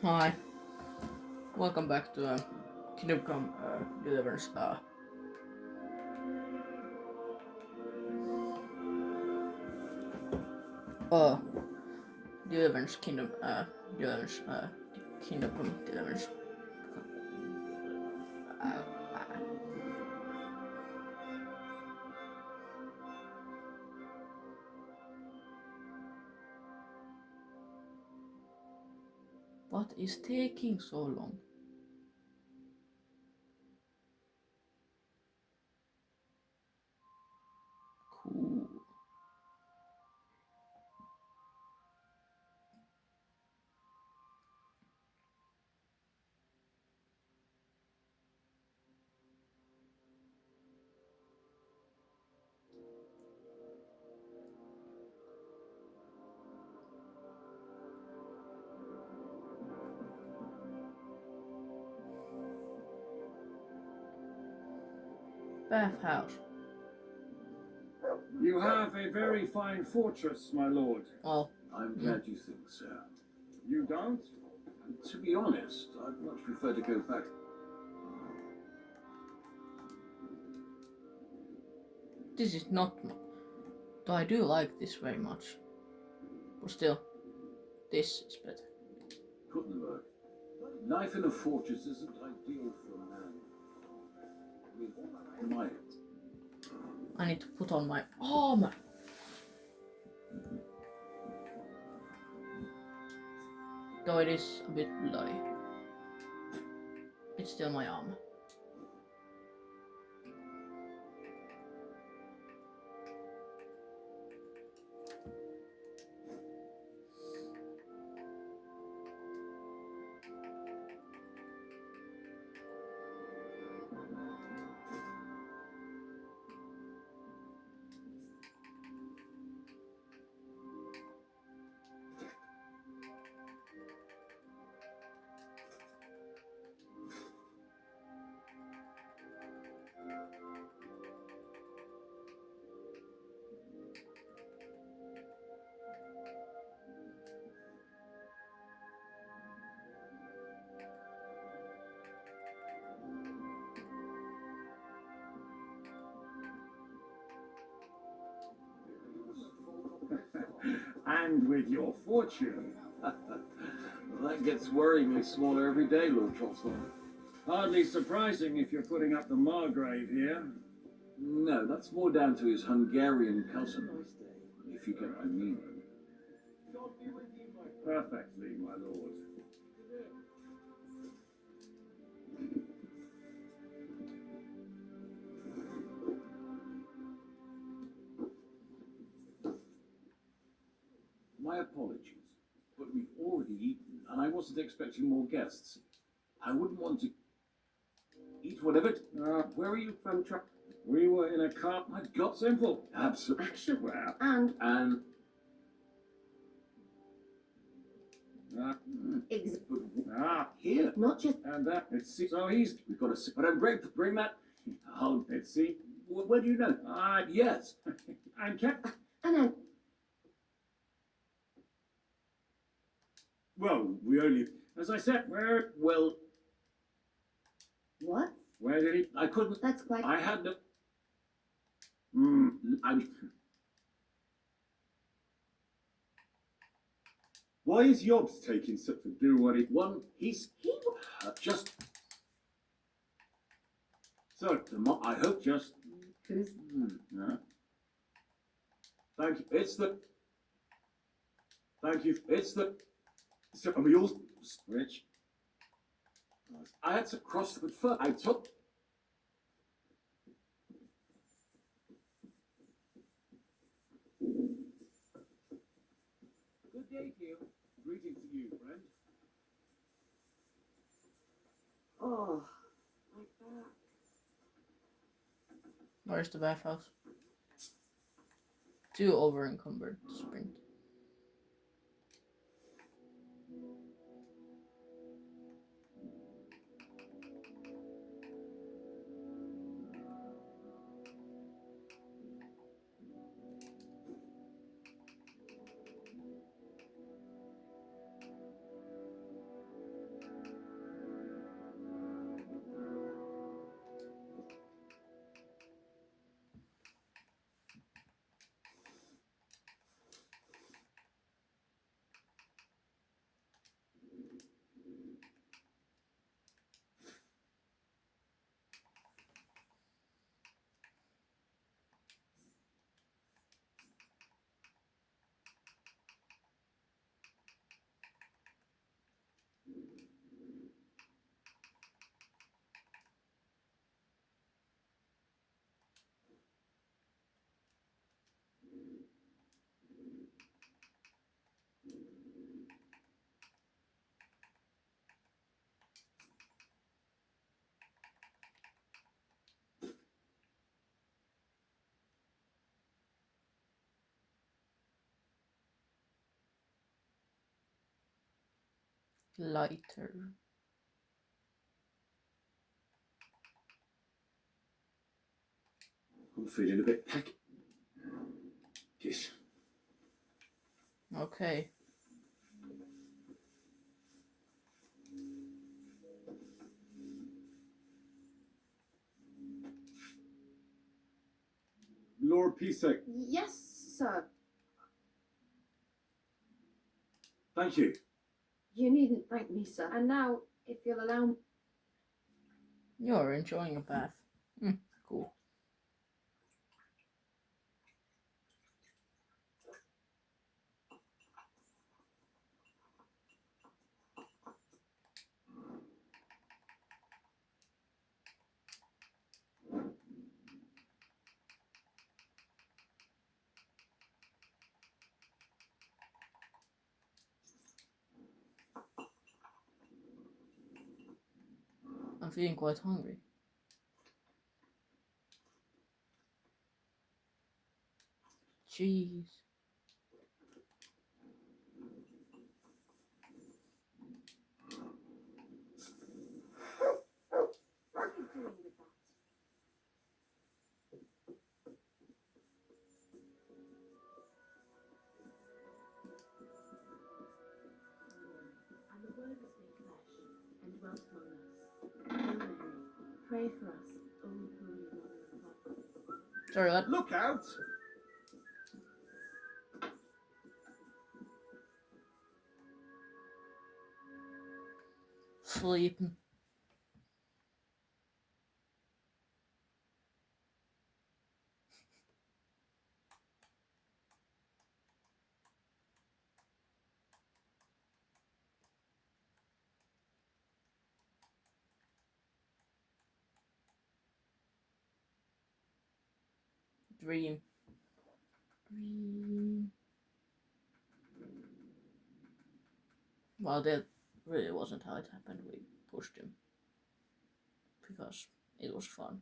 Hi, welcome back to Kingdom Come Deliverance. Uh, Deliverance Kingdom. Deliverance. Kingdom Come Deliverance. Uh, what is taking so long? Cool. Bathhouse. You have a very fine fortress, my lord. Well, I'm glad you think so. You don't? To be honest, I'd much prefer to go back. this is not. Though I do like this very much. But still, this is better. Kuttenberg. Life in a fortress isn't ideal for a man with might. I need to put on my armor. Though it is a bit bloody. It's still my armor. And with your fortune. That gets worryingly smaller every day, Lord Trotswell. Hardly surprising if you're putting up the Margrave here. No, that's more down to his Hungarian cousin, if you get what I mean. Perfectly, my lord. My apologies, but we've already eaten, and I wasn't expecting more guests. I wouldn't want to eat whatever. Where are you from, We were in a car. My God, Simple. absolutely. Action. Well, And uh, here, Not just and that. It's so he's. we've got a. But I'm bring that. Oh, Let's see. where do you know? Yes. And kept. and then Well, we only. As I said, Well, what? where did he? I couldn't. That's quite I had no. I'm. Why is Yobs taking so to do what he? One. He's he just. So I hope. just. who's Yeah. Thank you. It's the. Thank you. It's the. So are we all rich? I had to cross the foot. I took. Good day to you. Greetings to you, friend. oh my back. Where's the bathhouse? Too over encumbered to sprint. Lighter. I'm feeling a bit peck. Yes. Okay. Lord Pisek, Yes, sir. thank you. You needn't thank me, sir. And now, if you'll allow me. You're enjoying a bath. Cool. I'm feeling quite hungry. Cheese. What are you doing with that? And the Word was made flesh and dwelt among us. Hail Mary, pray for us, O Holy Mother of God. Sorry, what? Look out! Sleeping. Dream. Dream. Well, that really wasn't how it happened. We pushed him. Because it was fun.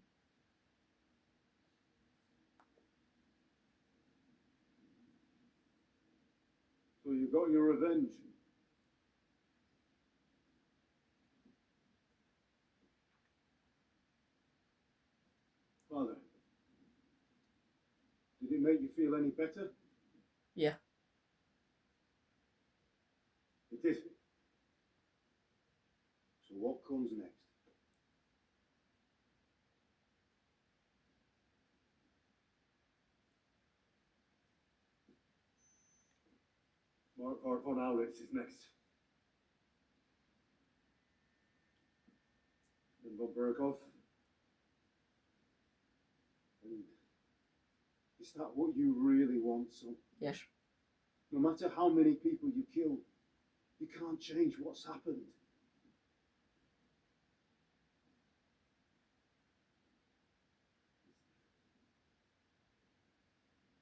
So you got your revenge. Father, did it make you feel any better? Yeah. It did. So what comes next? Mark von Aulitz is next. Then von Berghoff. And is that what you really want, son? Yes. No matter how many people you kill, you can't change what's happened.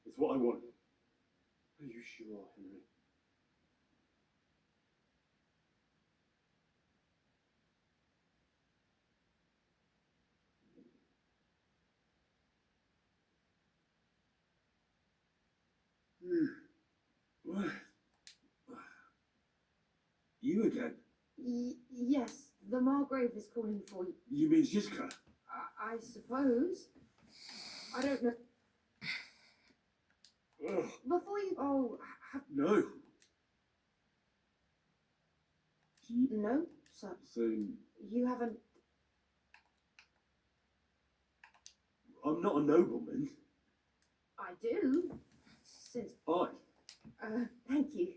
It's what I want. Are you sure, Henry? What? You again? Yes, the Margrave is calling for you. You mean Ziska? I suppose. I don't know. Ugh, Before you. Oh, no. no, sir. So, You haven't. I'm not a nobleman. I do. Since. I. Thank you.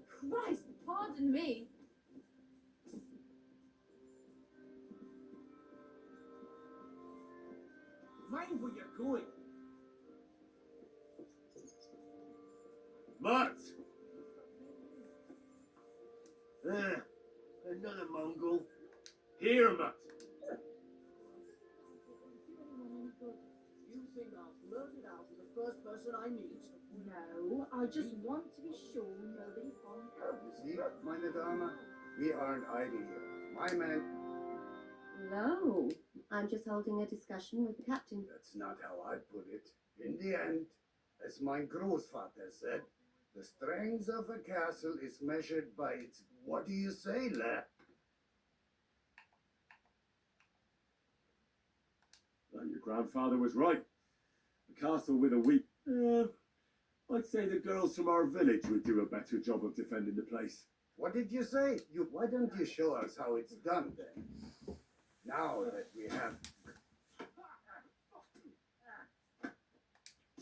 Christ, pardon me. Mind where you're going. Mart! Another Mongol. Here, Mart. females blurted out to the first person I meet. No, I just want to be sure nobody finds out. You see, meine Dame, we aren't idle here. My man. No, I'm just holding a discussion with the captain. That's not how I put it. In the end, as my Großvater said, the strength of a castle is measured by its. What do you say, lad? Well, your grandfather was right. A castle with a weak. I'd say the girls from our village would do a better job of defending the place. What did you say? Why don't you show us how it's done then? Now that we have.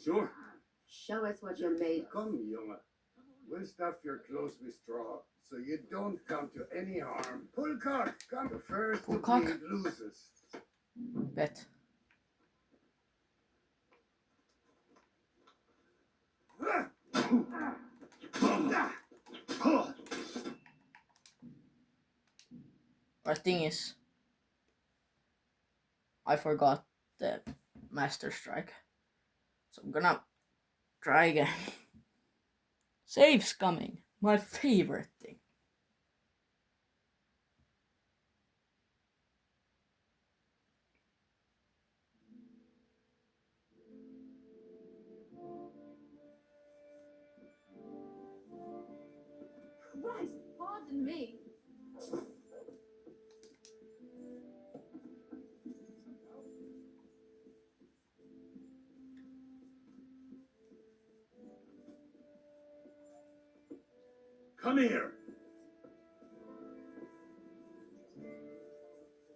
Sure. Show us what you're made. Come, Junge. We'll stuff your clothes with straw, so you don't come to any harm. Pull cock, come. The first Pull to cock. bleed loses. Bet. Our thing is, I forgot the Master Strike, so I'm gonna try again. Save's coming, my favorite thing. Christ, pardon me. Come here.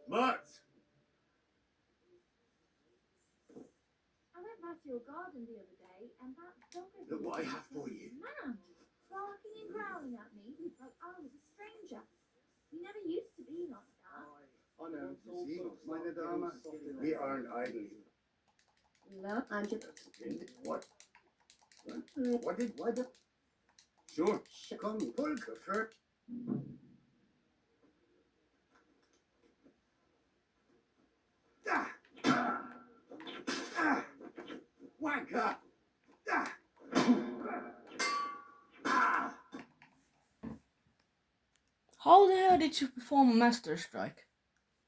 Mats! I went back to your garden the other day, and that dog Look what I have for you. Man, barking and growling at me like I was a stranger. You never used to be like that. Oh no, you see, meine Dame, we aren't idle here. No, I'm just. What? What did? What? Sure. Come, pull the first. Wanker! How the hell did you perform a Master Strike?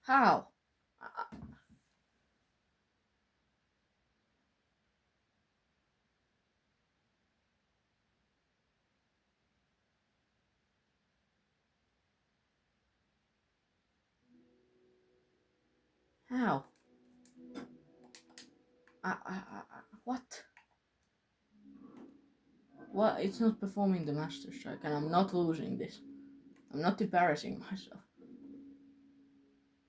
How? How? What? What? It's not performing the Master Strike, and I'm not losing this. I'm not embarrassing myself.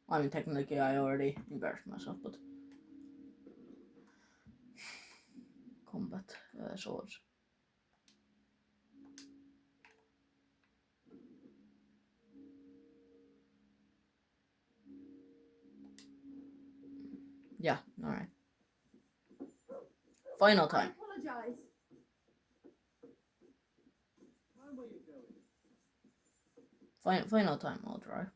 I mean, technically, I already embarrassed myself, but combat swords. Yeah, alright. Final time. I apologize. Where you going? Final time, I'll try.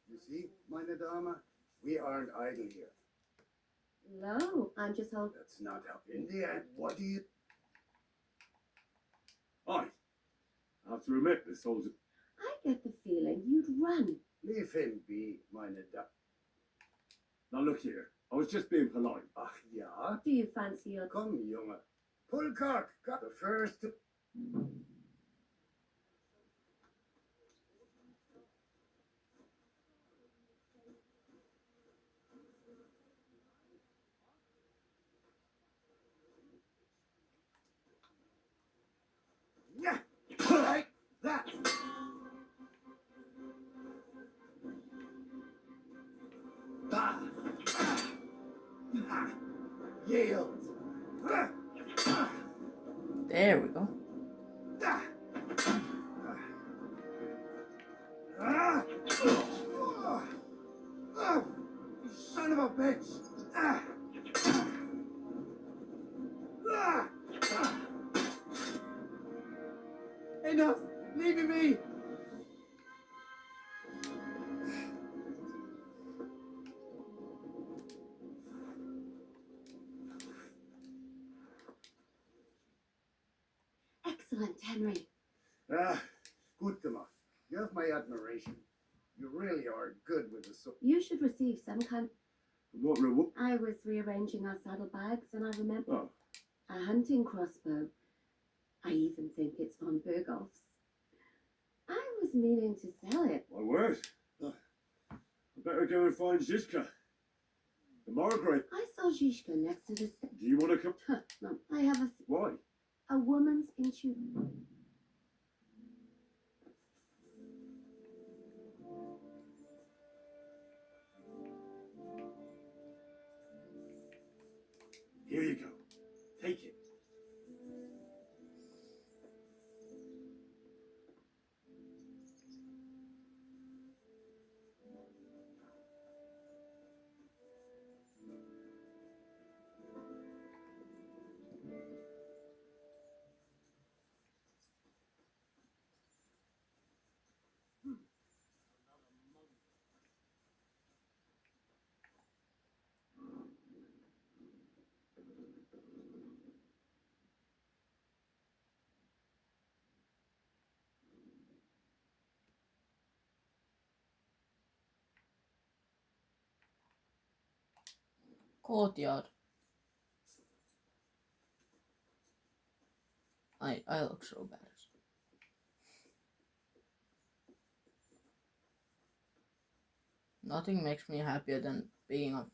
You see, meine Dame, we aren't idle here. No, I'm just holding. That's not how. In the end, what do you? I have to admit, this soldier. I get the feeling you'd run. Leave him be, meine Dame. Now look here. I was just being polite. Ach ja? Do you fancy your. Komm, Junge. Pull cock, got the first to. Yeah, like that. Bah. Ah. Yield. There we go. Ah. You son of a bitch. Ah. Ah. Enough! Leave me be! Excellent, Henry. Ah, Kuttenberg. You have my admiration. You really are good with the sword. You should receive some kind. What reward? I was rearranging our saddlebags and I remember Oh, a hunting crossbow. I even think it's von Berghoff's. I was meaning to sell it. my word. I better go and find Zizka. The Margaret. I saw Zizka next to the. Do you want to come? No, I have Why? a woman's intuition. Here you go. Take it. Courtyard. I look so bad. Nothing makes me happier than being a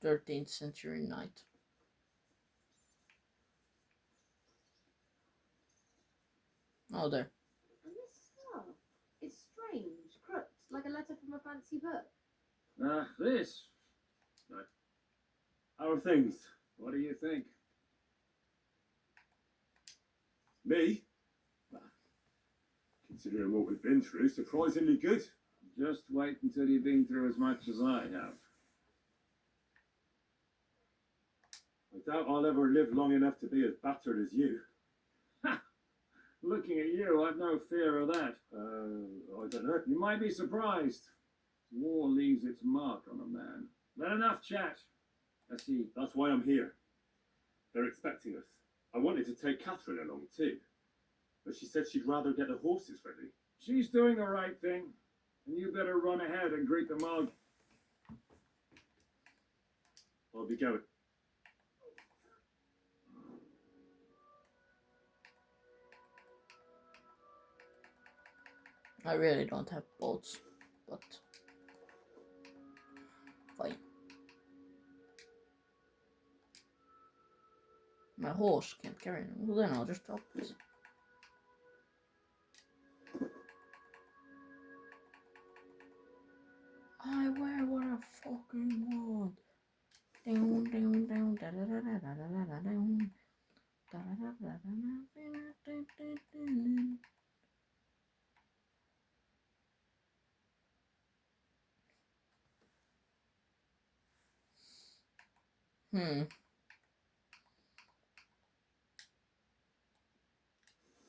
13th century knight. Oh, there. And this scarf. It's strange, crooked, like a letter from a fancy book. This. How are things? What do you think? Me? Well, considering what we've been through, surprisingly good. Just wait until you've been through as much as I have. I doubt I'll ever live long enough to be as battered as you. Ha! Looking at you, I've no fear of that. I don't know. You might be surprised. War leaves its mark on a man. But enough chat. I see. That's why I'm here. They're expecting us. I wanted to take Catherine along too, but she said she'd rather get the horses ready. She's doing the right thing, and you better run ahead and greet the mug. I'll be going. I really don't have boats, but fine. My horse can't carry them. Well, then I'll just drop this. I wear what I fucking want. Down, down, down, da da da da da da da down. Da da da da da da.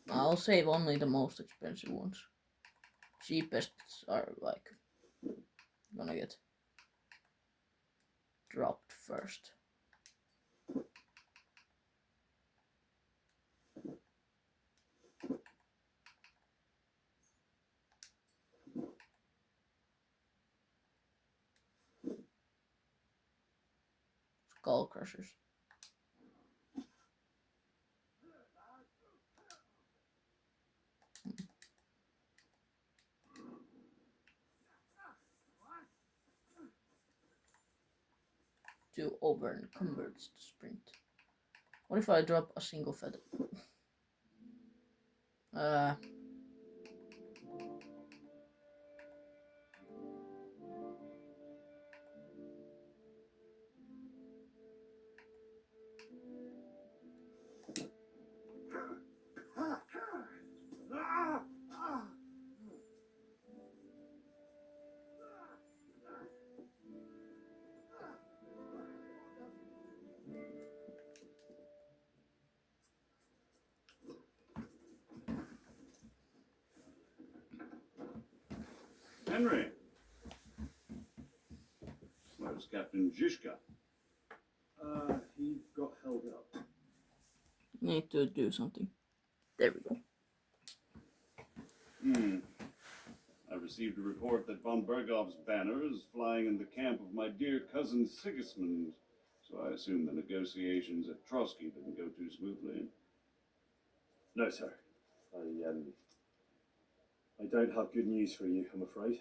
I'll save only the most expensive ones. Cheapest are like gonna get dropped first. Skull crushers. Too over encumbered to sprint. What if I drop a single feather? Henry. Where's Captain Zizka? He got held up. Need to do something. There we go. I received a report that von Bergov's banner is flying in the camp of my dear cousin Sigismund, so I assume the negotiations at Trotsky didn't go too smoothly. No, sir. I don't have good news for you, I'm afraid.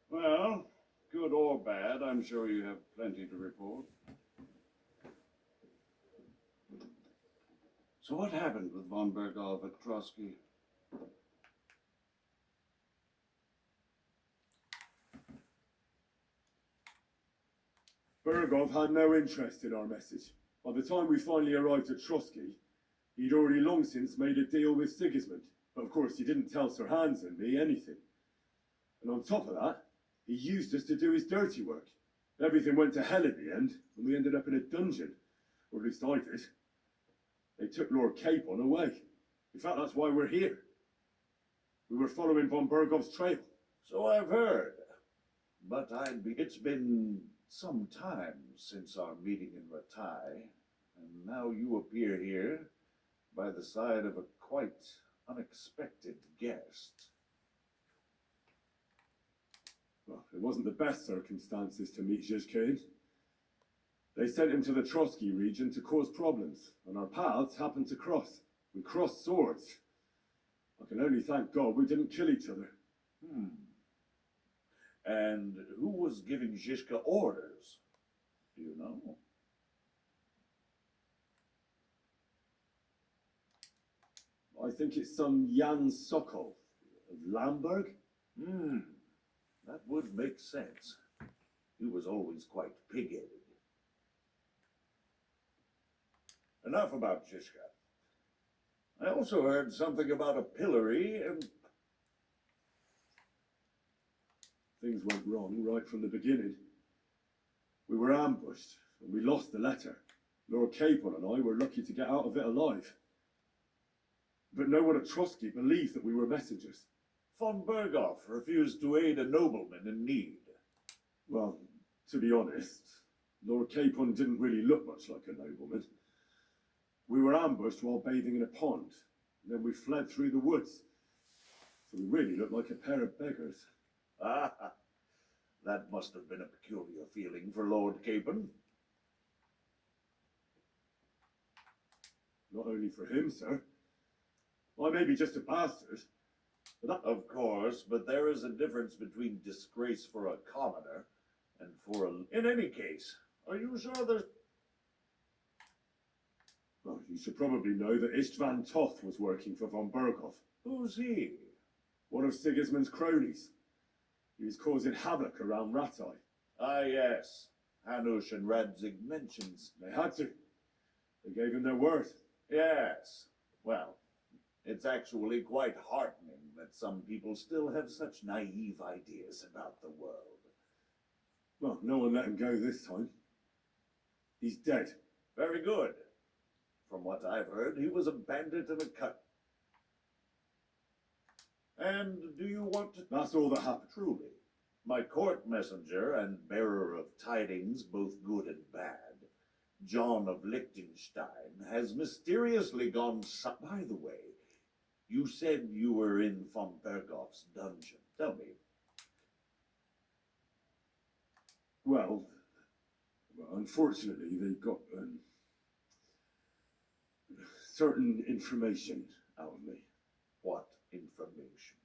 Well, good or bad, I'm sure you have plenty to report. So what happened with von Bergov at Trotsky? Bergov had no interest in our message. By the time we finally arrived at Trotsky, he'd already long since made a deal with Sigismund. But of course, he didn't tell Sir Hans and me anything. And on top of that, he used us to do his dirty work. Everything went to hell in the end, and we ended up in a dungeon. Or at least I did. They took Lord Capon away. In fact, that's why we're here. We were following von Bergov's trail. So I've heard. But it's been some time since our meeting in Ratai, and now you appear here by the side of a quite unexpected guest. Well, it wasn't the best circumstances to meet Zizka in. They sent him to the Trotsky region to cause problems, and our paths happened to cross. We crossed swords. I can only thank God we didn't kill each other. And who was giving Zizka orders? Do you know? I think it's some Jan Sokol of Lamberg. That would make sense. He was always quite pig-headed. Enough about Zizka. I also heard something about a pillory and... Things went wrong right from the beginning. We were ambushed, and we lost the letter. Lord Capon and I were lucky to get out of it alive. But no one at Trotsky believed that we were messengers. Von Bergov refused to aid a nobleman in need. Well, to be honest, Lord Capon didn't really look much like a nobleman. We were ambushed while bathing in a pond. And then we fled through the woods. So we really looked like a pair of beggars. Ah, that must have been a peculiar feeling for Lord Capon. Not only for him, sir. I may be just a bastard, but Of course, but there is a difference between disgrace for a commoner and for a... In any case, are you sure there's... Well, you should probably know that Istvan Toth was working for von Bergov. Who's he? One of Sigismund's cronies. He was causing havoc around Ratai. Ah, yes. Hanush and Radzig mentions... They had to. They gave him their word. Yes. Well, it's actually quite heartening that some people still have such naive ideas about the world. Well, no one let him go this time. He's dead. Very good. From what I've heard, he was a bandit and a cut. And do you want to... That's all that happened. Truly. My court messenger and bearer of tidings, both good and bad, John of Liechtenstein, has mysteriously gone... By the way, you said you were in von Bergov's dungeon. Tell me. Well, unfortunately, they got certain information out of me. What information?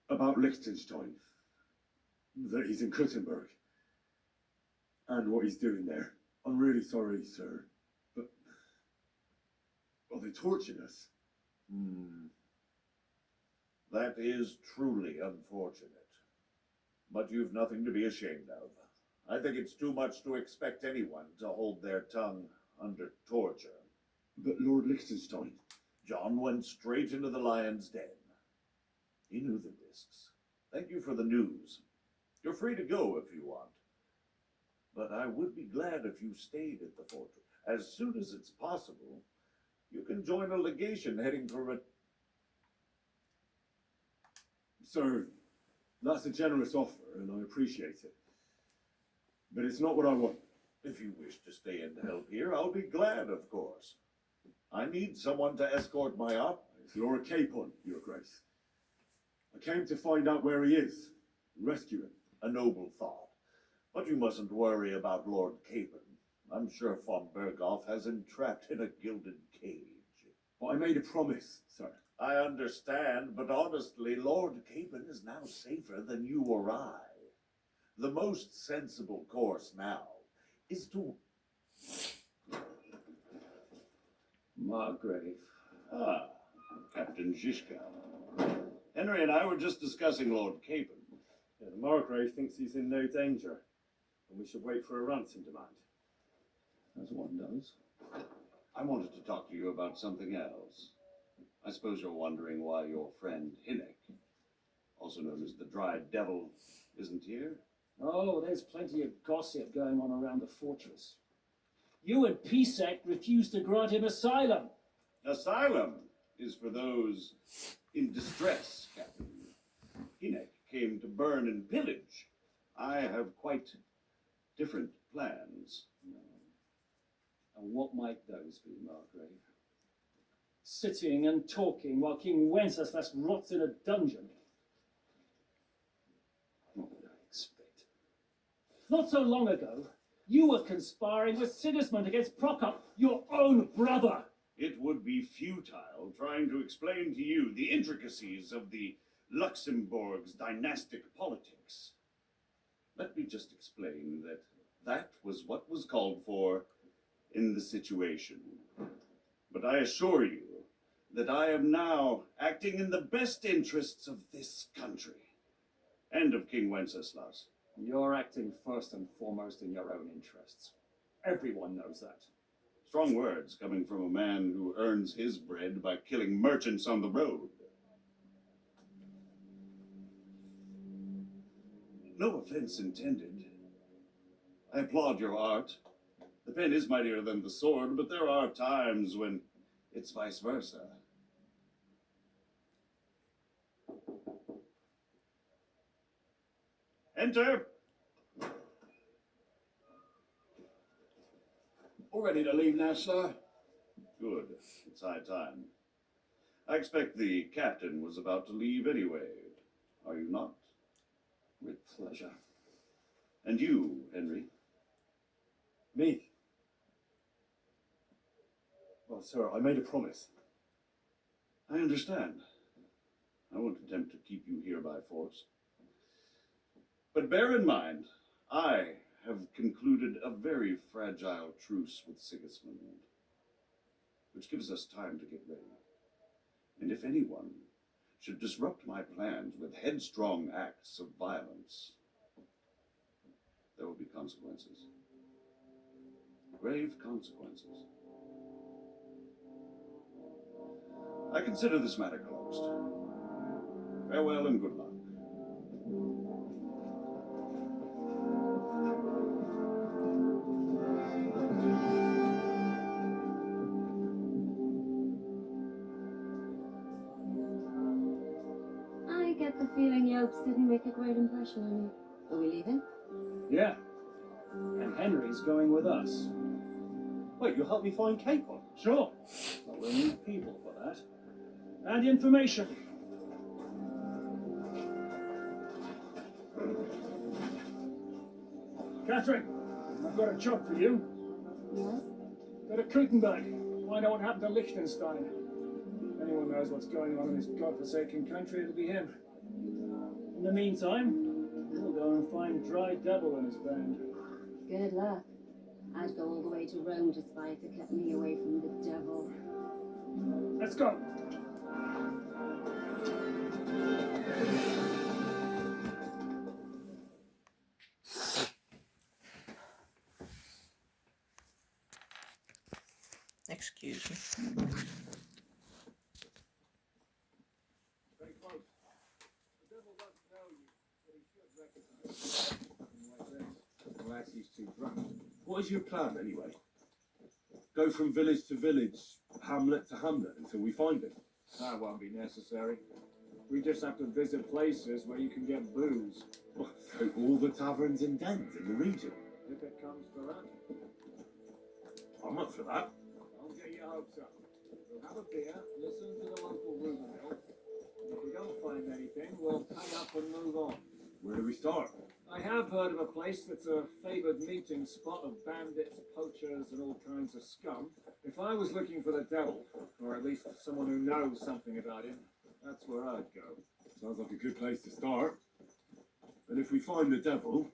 About Liechtenstein. That he's in Kuttenberg. And what he's doing there. I'm really sorry, sir. But... well, they tortured us. That is truly unfortunate. But you've nothing to be ashamed of. I think it's too much to expect anyone to hold their tongue under torture. But Lord Liechtenstein... John went straight into the lion's den. He knew the risks. Thank you for the news. You're free to go if you want. But I would be glad if you stayed at the fortress. As soon as it's possible, you can join a legation heading for a... Sir, That's a generous offer, and I appreciate it. But it's not what I want. If you wish to stay and help here, I'll be glad, of course. I need someone to escort my op. You're a capon, Your Grace. I came to find out where he is, and rescue him. A noble thought. But you mustn't worry about Lord Capon. I'm sure von Berghoff has him trapped in a gilded cage. But I made a promise, sir. I understand, but honestly, Lord Capon is now safer than you or I. The most sensible course now is to... Margrave. Ah, Captain Zizka. Henry and I were just discussing Lord Capon. Yeah, the Margrave thinks he's in no danger, and we should wait for a ransom demand. As one does. I wanted to talk to you about something else. I suppose you're wondering why your friend Hinnek, also known as the Dried Devil, isn't here? Oh, there's plenty of gossip going on around the fortress. You and Pisek refused to grant him asylum. Asylum is for those in distress, Captain. Hinnek came to burn and pillage. I have quite different plans. And what might those be, Margrave? Sitting and talking while King Wenceslas rots in a dungeon. What would I expect? Not so long ago, you were conspiring with Sigismund against Prokop, your own brother. It would be futile trying to explain to you the intricacies of the Luxembourg's dynastic politics. Let me just explain that that was what was called for in the situation. But I assure you that I am now acting in the best interests of this country and of King Wenceslas. You're acting first and foremost in your own interests. Everyone knows that. Strong words coming from a man who earns his bread by killing merchants on the road. No offense intended. I applaud your art. The pen is mightier than the sword, but there are times when it's vice versa. Enter! All ready to leave now, sir? Good. It's high time. I expect the captain was about to leave anyway. Are you not? With pleasure. And you, Henry? Me? Well, sir, I made a promise. I understand. I won't attempt to keep you here by force. But bear in mind, I have concluded a very fragile truce with Sigismund, which gives us time to get ready. And if anyone should disrupt my plans with headstrong acts of violence, there will be consequences. Grave consequences. I consider this matter closed. Farewell and good luck. I get the feeling Yopes didn't make a great impression on you. Are we leaving? Yeah. And Henry's going with us. Wait, you'll help me find Capon? Sure. But we'll need people for that. And information. Catherine, I've got a job for you. Yes? Go to Kuttenberg. Find out what happened to Liechtenstein. If anyone knows what's going on in this godforsaken country, it'll be him. In the meantime, we'll go and find Dry Devil and his band. Good luck. I'd go all the way to Rome to spy if it kept me away from the devil. Let's go. Excuse me. Very close. The devil doesn't know you, but he should recognize you. Well, he's too drunk. What is your plan, anyway? Go from village to village, hamlet to hamlet, until we find him. That won't be necessary. We just have to visit places where you can get booze. Oh, so all the taverns and dens in the region. If it comes to that, I'm up for that. don't get your hopes up. We'll have a beer, listen to the local rumour mill, and if we don't find anything, we'll pay up and move on. Where do we start? I have heard of a place that's a favoured meeting spot of bandits, poachers, and all kinds of scum. If I was looking for the devil, or at least someone who knows something about him, that's where I'd go. Sounds like a good place to start. And if we find the devil,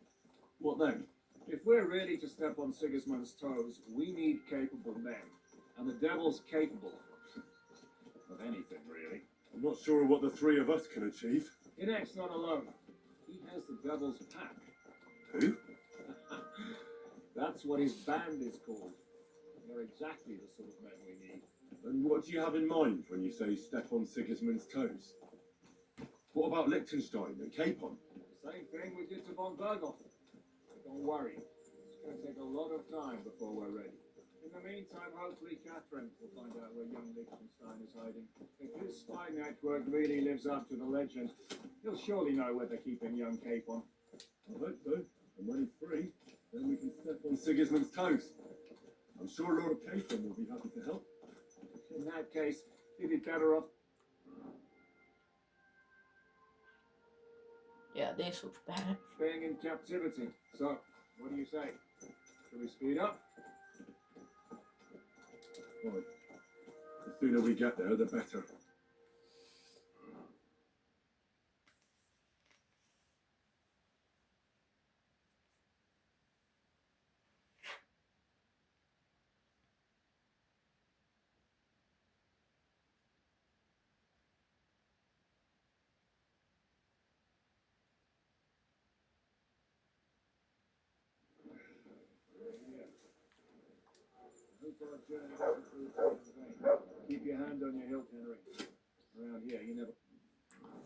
what then? If we're really to step on Sigismund's toes, we need capable men. And the devil's capable of anything, really. I'm not sure what the three of us can achieve. Inek's not alone. He has the devil's pack. Who? That's what his band is called. They're exactly the sort of men we need. And what do you have in mind when you say step on Sigismund's toes? What about Liechtenstein and Capon? The same thing we did to von Berghoff. But don't worry, it's going to take a lot of time before we're ready. In the meantime, hopefully Catherine will find out where young Liechtenstein is hiding. If his spy network really lives up to the legend, he'll surely know where they're keeping young Capon. I hope so. And when he's free, then we can step on Sigismund's toes. I'm sure Lord Capon will be happy to help. In that case, he'd be better off. Yeah, this looks bad. Being in captivity. So, what do you say? Should we speed up? Right. The sooner we get there, the better. Keep your hand on your hilt, Henry. Around here, you never.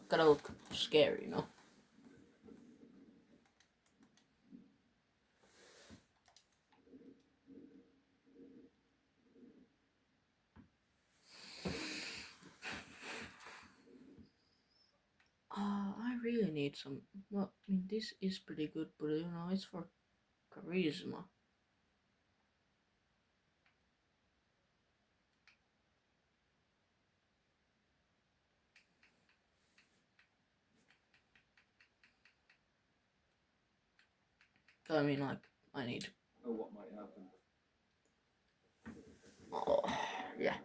Gotta look scary, you know. I really need some. Well, I mean, this is pretty good, but you know, it's for charisma. I mean, like, I need. Oh, what might happen? Oh, yeah.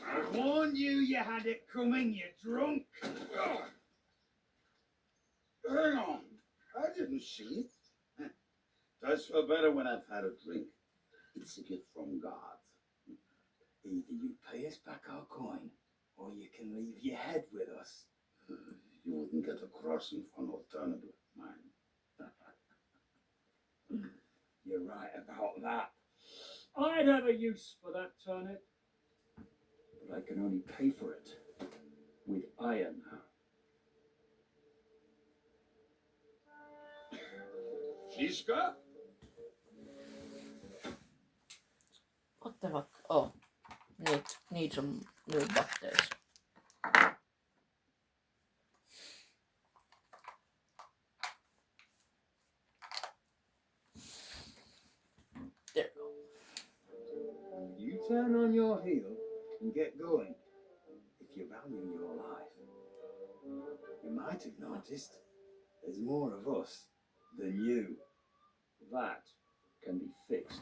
I warned you you had it coming, you drunk. Hang on, I didn't see it. Does feel better when I've had a drink. It's a gift from God. Either you pay us back our coin, or you can leave your head with us. You wouldn't get a crossing for an alternative, mine. You're right about that. I'd have a use for that turnip. But I can only pay for it with iron. Shiska? What the fuck? Oh, need some new butters. There we go. You turn on your heel and get going if you value your life. You might have noticed there's more of us than you. That can be fixed.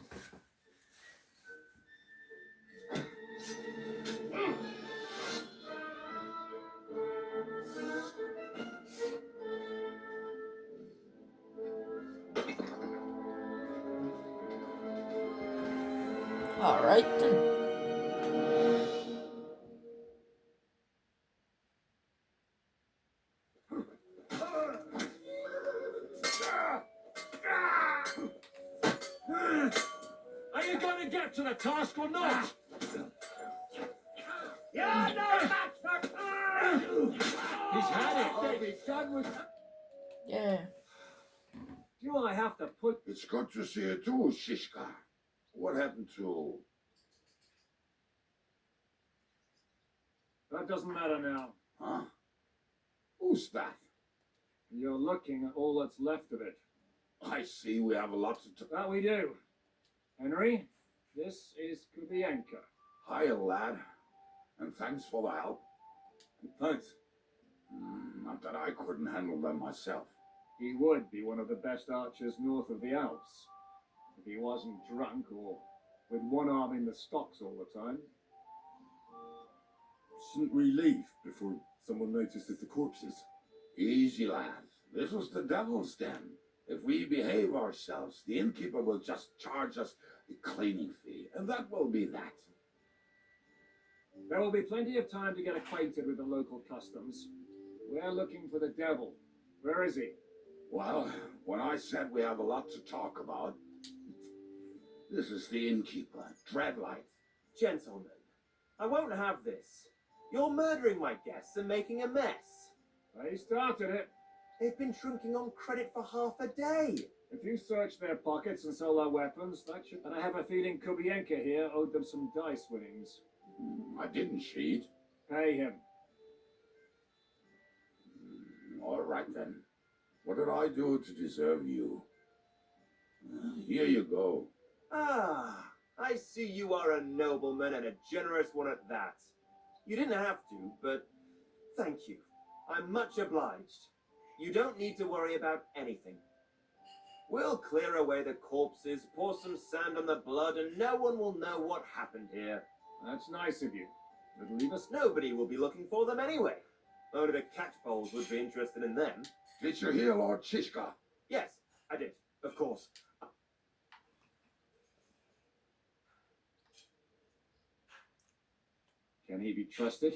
Alright then. Are you going to get to the task or not? You're no match for be done with... Yeah. Do I have to put... It's good to see you too, Shishka. What happened to... That doesn't matter now. Huh? Who's that? You're looking at all that's left of it. I see we have a lot to... That we do. Henry, this is Kubienka. Hiya, lad. And thanks for the help. Thanks. Not that I couldn't handle them myself. He would be one of the best archers north of the Alps. If he wasn't drunk or with one arm in the stocks all the time. Shouldn't we leave before someone notices the corpses? Easy, lad. This was the devil's den. If we behave ourselves, the innkeeper will just charge us a cleaning fee, and that will be that. There will be plenty of time to get acquainted with the local customs. We're looking for the devil. Where is he? Well, when I said we have a lot to talk about, this is the innkeeper, Dreadlight. Gentlemen, I won't have this. You're murdering my guests and making a mess. They started it. They've been drinking on credit for half a day. If you search their pockets and sell their weapons, that should... And I have a feeling Kubienka here owed them some dice winnings. I didn't cheat. Pay him. All right, then. What did I do to deserve you? Here you go. Ah, I see you are a nobleman and a generous one at that. You didn't have to, but thank you. I'm much obliged. You don't need to worry about anything. We'll clear away the corpses, pour some sand on the blood, and no one will know what happened here. That's nice of you. It'll leave us... Nobody will be looking for them anyway. Only the catchpoles would be interested in them. Did you hear Lord Shishka? Yes, I did, of course. Can he be trusted?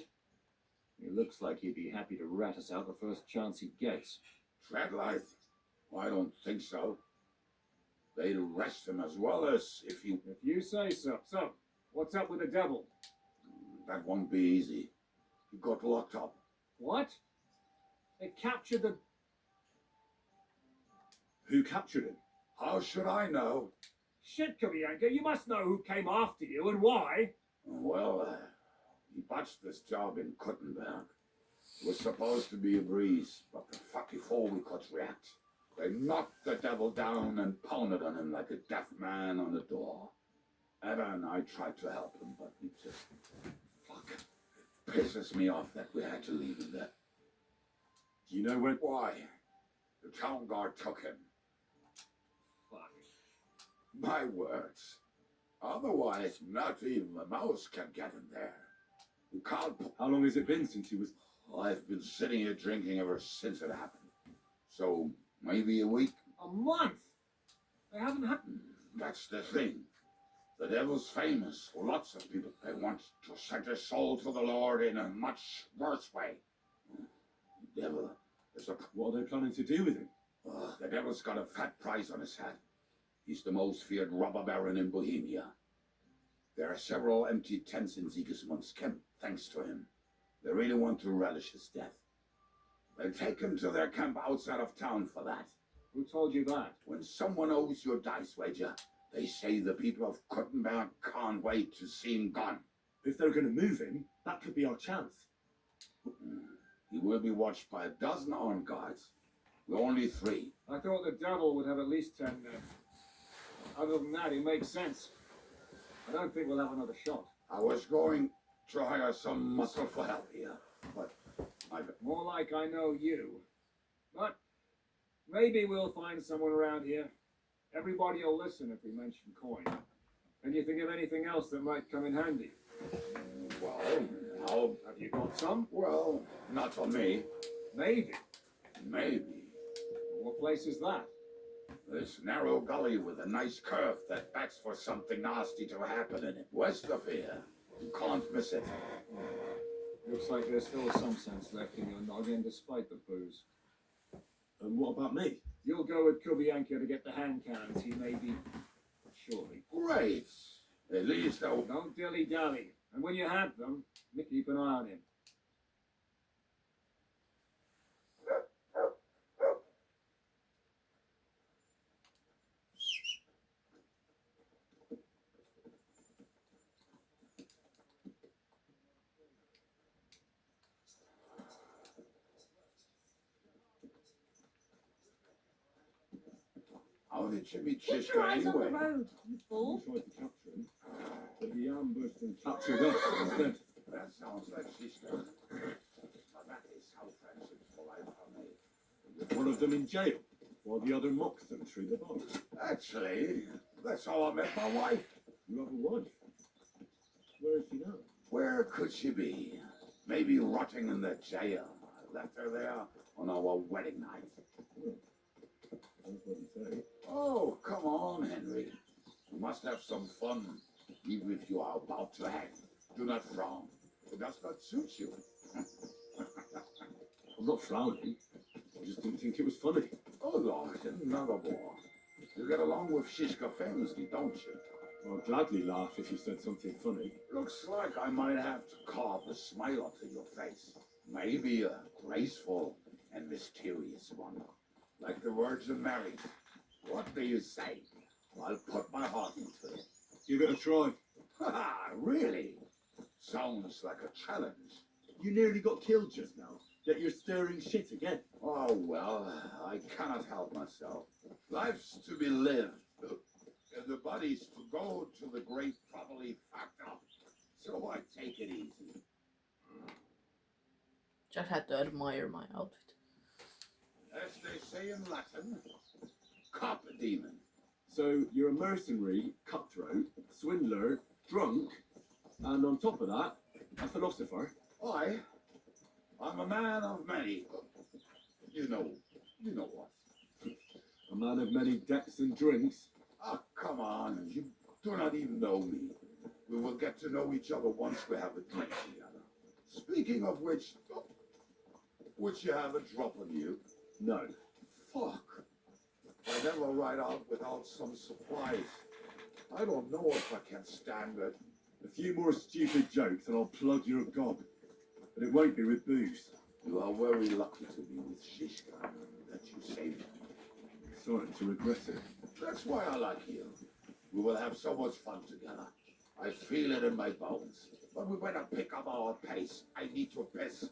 He looks like he'd be happy to rat us out the first chance he gets. Dreadlight? I don't think so. They'd arrest him as well as if he... If you say so. So, what's up with the devil? That won't be easy. He got locked up. What? They captured the... Who captured him? How should I know? Shit, Kubienka, you must know who came after you and why. Well, he botched this job in Kuttenberg. It was supposed to be a breeze, but the fucky fool we could react. They knocked the devil down and pounded on him like a deaf man on a door. Etta and I tried to help him, but we just... Fuck. It pisses me off that we had to leave him there. Do you know when... Why? The town guard took him. Fuck. My words. Otherwise, not even a mouse can get in there. You can't... How long has it been since he was... I've been sitting here drinking ever since it happened. So, maybe a week? A month? They haven't had... That's the thing. The devil's famous. Lots of people, they want to send their soul to the Lord in a much worse way. The devil is a... What are they planning to do with him? The devil's got a fat price on his head. He's the most feared robber baron in Bohemia. There are several empty tents in Sigismund's camp, thanks to him. They really want to relish his death. They take him to their camp outside of town for that. Who told you that? When someone owes you a dice wager, they say the people of Kuttenberg can't wait to see him gone. If they're going to move him, that could be our chance. He will be watched by a dozen armed guards. We're only 3. I thought the devil would have at least 10 men. Other than that, he makes sense. I don't think we'll have another shot. I was going to hire some muscle for help here, but More like I know you. But maybe we'll find someone around here. Everybody will listen if we mention coin. Can you think of anything else that might come in handy? Well, how... Have you got some? Well, not for me. Maybe. Maybe. What place is that? This narrow gully with a nice curve that backs for something nasty to happen in it. West of here. You can't miss it. Looks like there's still some sense left in your noggin despite the booze. And what about me? You'll go with Kubienka to get the hand cannons. He may be... Surely. Great. At least I'll... Don't dilly-dally. And when you have them, keep an eye on him. only Jimmy Keep Chiska your eyes on the anyway. road, you fool. We tried to capture him, but he ambushed and captured us instead. That sounds like Chiska. But that is how friendships for life are made. With one of them in jail, while the other mocks them through the bar. Actually, that's how I met my wife. You have a wife. Where is she now? Where could she be? Maybe rotting in the jail. I left her there on our wedding night. That's what you say. Oh, come on, Henry. You must have some fun, even if you are about to hang. Do not frown. It does not suit you. I'm not frowning. I just didn't think it was funny. Oh, Lord, another more. You get along with Shishka famously, don't you? I'd gladly laugh if you said something funny. Looks like I might have to carve a smile onto your face. Maybe a graceful and mysterious one. Like the Virgin Mary. What do you say? I'll put my heart into it. Give it a try. Ha! Really? Sounds like a challenge. You nearly got killed just now, yet you're stirring shit again. Oh, well, I cannot help myself. Life's to be lived, and the body's to go to the great properly fucked up. So I take it easy. Just had to admire my outfit. As they say in Latin, cop demon. So you're a mercenary, cutthroat, swindler, drunk, and on top of that, a philosopher. I'm a man of many. You know what? A man of many decks and drinks. Ah, come on. You do not even know me. We will get to know each other once we have a drink together. Speaking of which, would you have a drop on you? No. Fuck. I never ride out without some supplies. I don't know if I can stand it. A few more stupid jokes and I'll plug your gob. But it won't be with booze. You are very lucky to be with Shishka that you saved me. Starting to regret it. That's why I like you. We will have so much fun together. I feel it in my bones. But we better pick up our pace. I need to piss.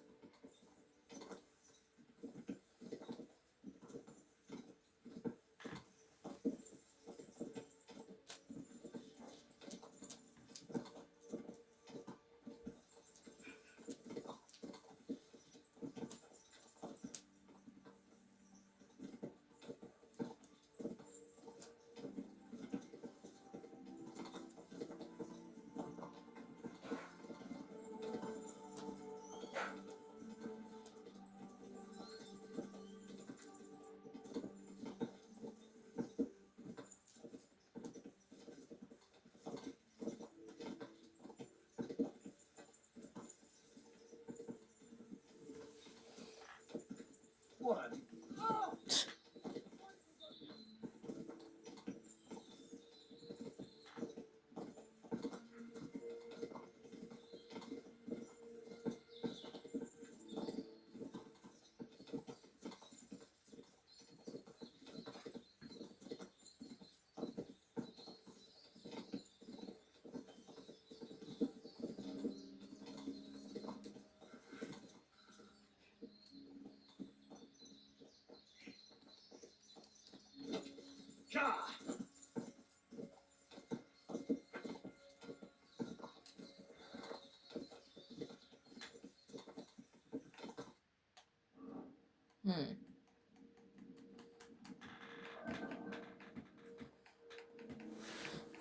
What?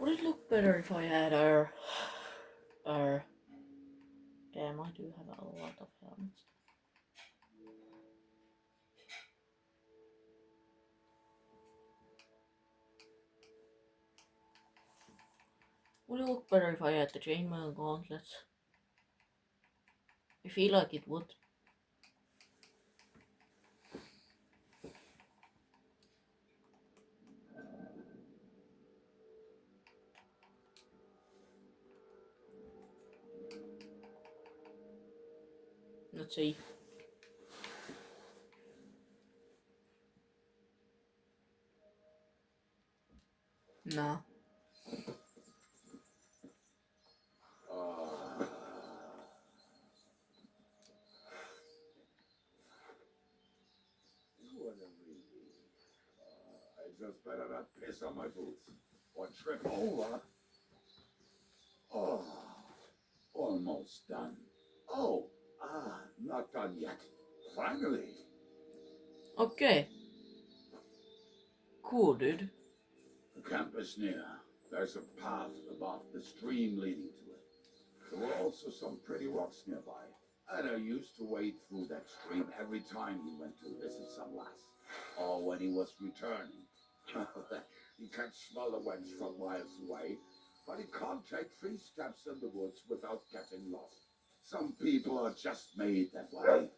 Would it look better if I had our damn, I do have a lot of helmets. Would it look better if I had the chainmail gauntlets? I feel like it would. Let's see. Nah. I just better not piss on my boots or trip over. Oh, almost done. Oh, not done yet. Finally. Okay. Cool, dude. The camp is near. There's a path above the stream leading to it. There were also some pretty rocks nearby. And I used to wade through that stream every time he went to visit some lass. Or when he was returning. He can smell the wench from miles away, but he can't take 3 steps in the woods without getting lost. Some people are just made that way.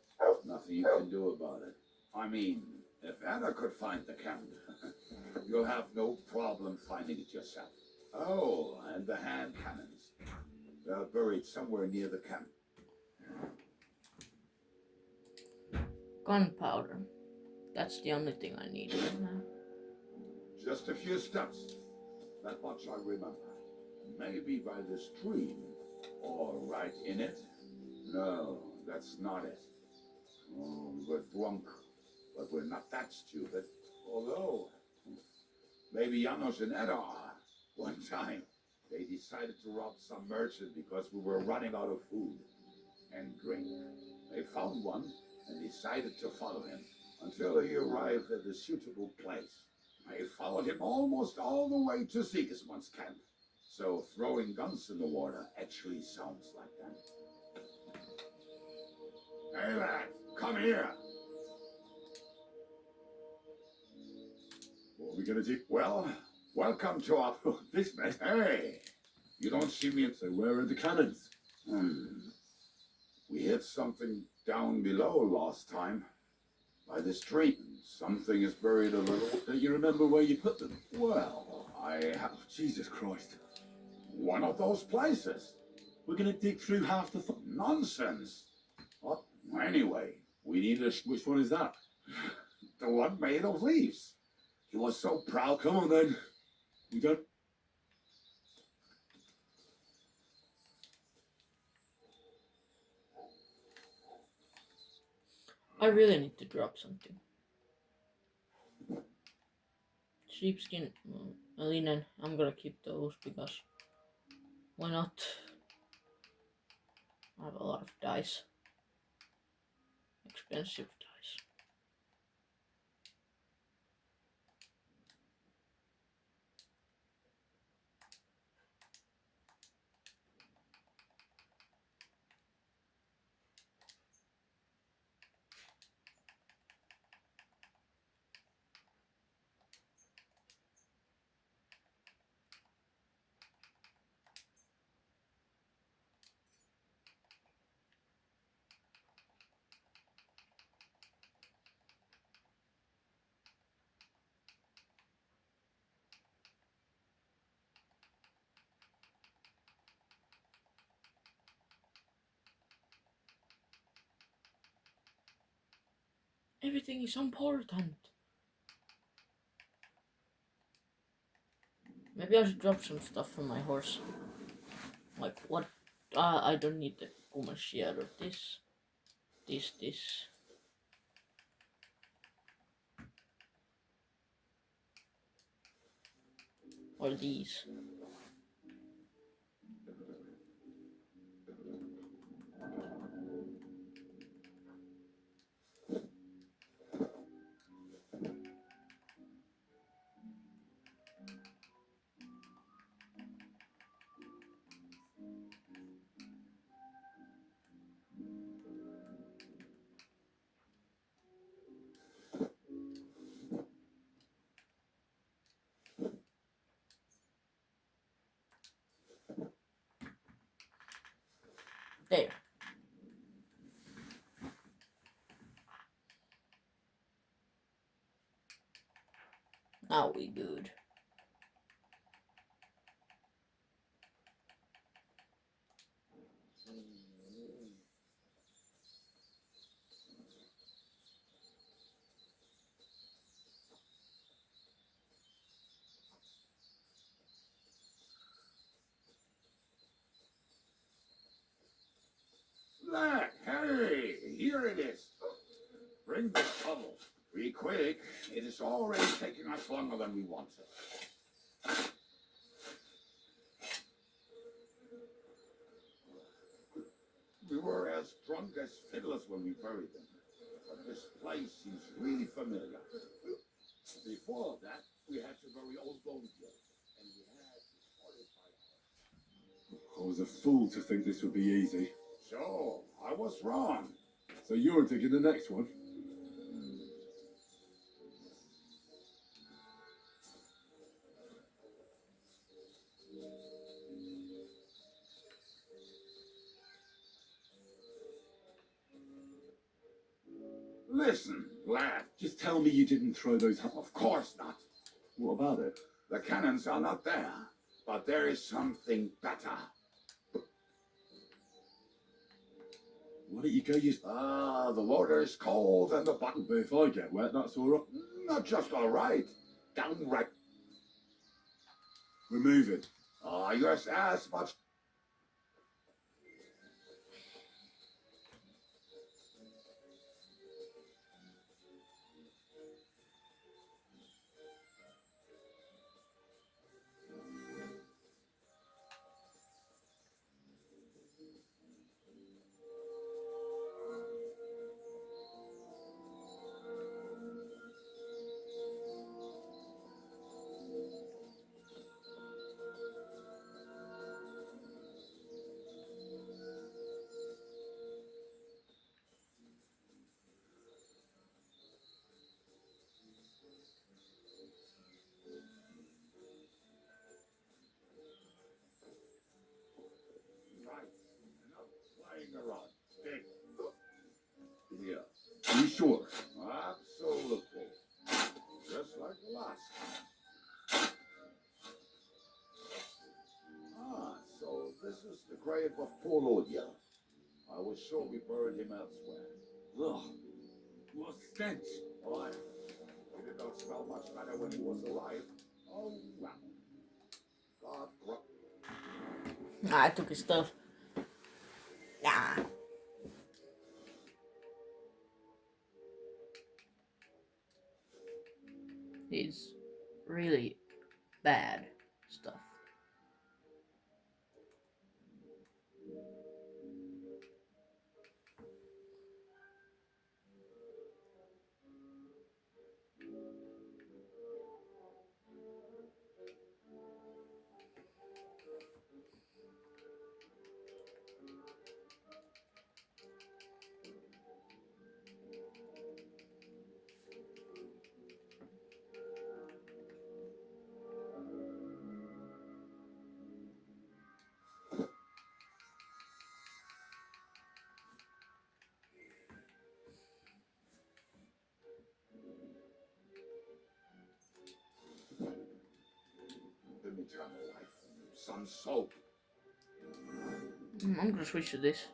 Nothing you can do about it. I mean, if Anna could find the camp, you'll have no problem finding it yourself. Oh, and the hand cannons. They're buried somewhere near the camp. Gunpowder. That's the only thing I need right now. Just a few steps. That much I remember. Maybe by the stream. Or right in it. No, that's not it. Oh, we're drunk. But we're not that stupid. Although, maybe Janos and Edda are. One time, they decided to rob some merchant because we were running out of food and drink. They found one and decided to follow him until he arrived at a suitable place. They followed him almost all the way to Sigismund's camp. So throwing guns in the water actually sounds like that. Hey lad, come here. What are we gonna do? Well, welcome to our business. Hey, you don't see me. So where are the cannons? We hit something down below last time. By the street. Something is buried a little. Don't you remember where you put them? Well, I have Jesus Christ. one of those places. We're gonna dig through half the Nonsense. What? Anyway, we need a... Which one is that? The one made of leaves. He was so proud. Come on then. We don't... I really need to drop something. Sheepskin, linen, I'm gonna keep those because why not? I have a lot of dice. Expensive dice. Everything is important. Maybe I should drop some stuff from my horse. Like what? I don't need the Kumashia or this. Or these. There. Now we good. Lad, hey, here it is. Bring the bubble. 3 quick. It is already taking us longer than we wanted. We were as drunk as fiddlers when we buried them. But this place seems really familiar. Before that, we had to bury old bones here. And we had to I was a fool to think this would be easy. So, I was wrong. So you're digging the next one? Listen, lad. Just tell me you didn't throw those... Of course not. What about it? The cannons are not there. But there is something better. Why don't you go use... Ah, the water is cold and the button... But if I get wet, that's all right. Not just all right. Downright. We're moving. Ah, yes, as much... Right. Enough flying around. Dig. Here. Are you sure? Absolutely. Just like the last time. Ah, so this is the grave of poor Lodya. I was sure we buried him elsewhere. Ugh. What stench. Why? He did not smell much better when he was alive. Oh, well. God I took his stuff. Yeah. It's really bad stuff. eternal life. Some soap. I'm gonna switch to this.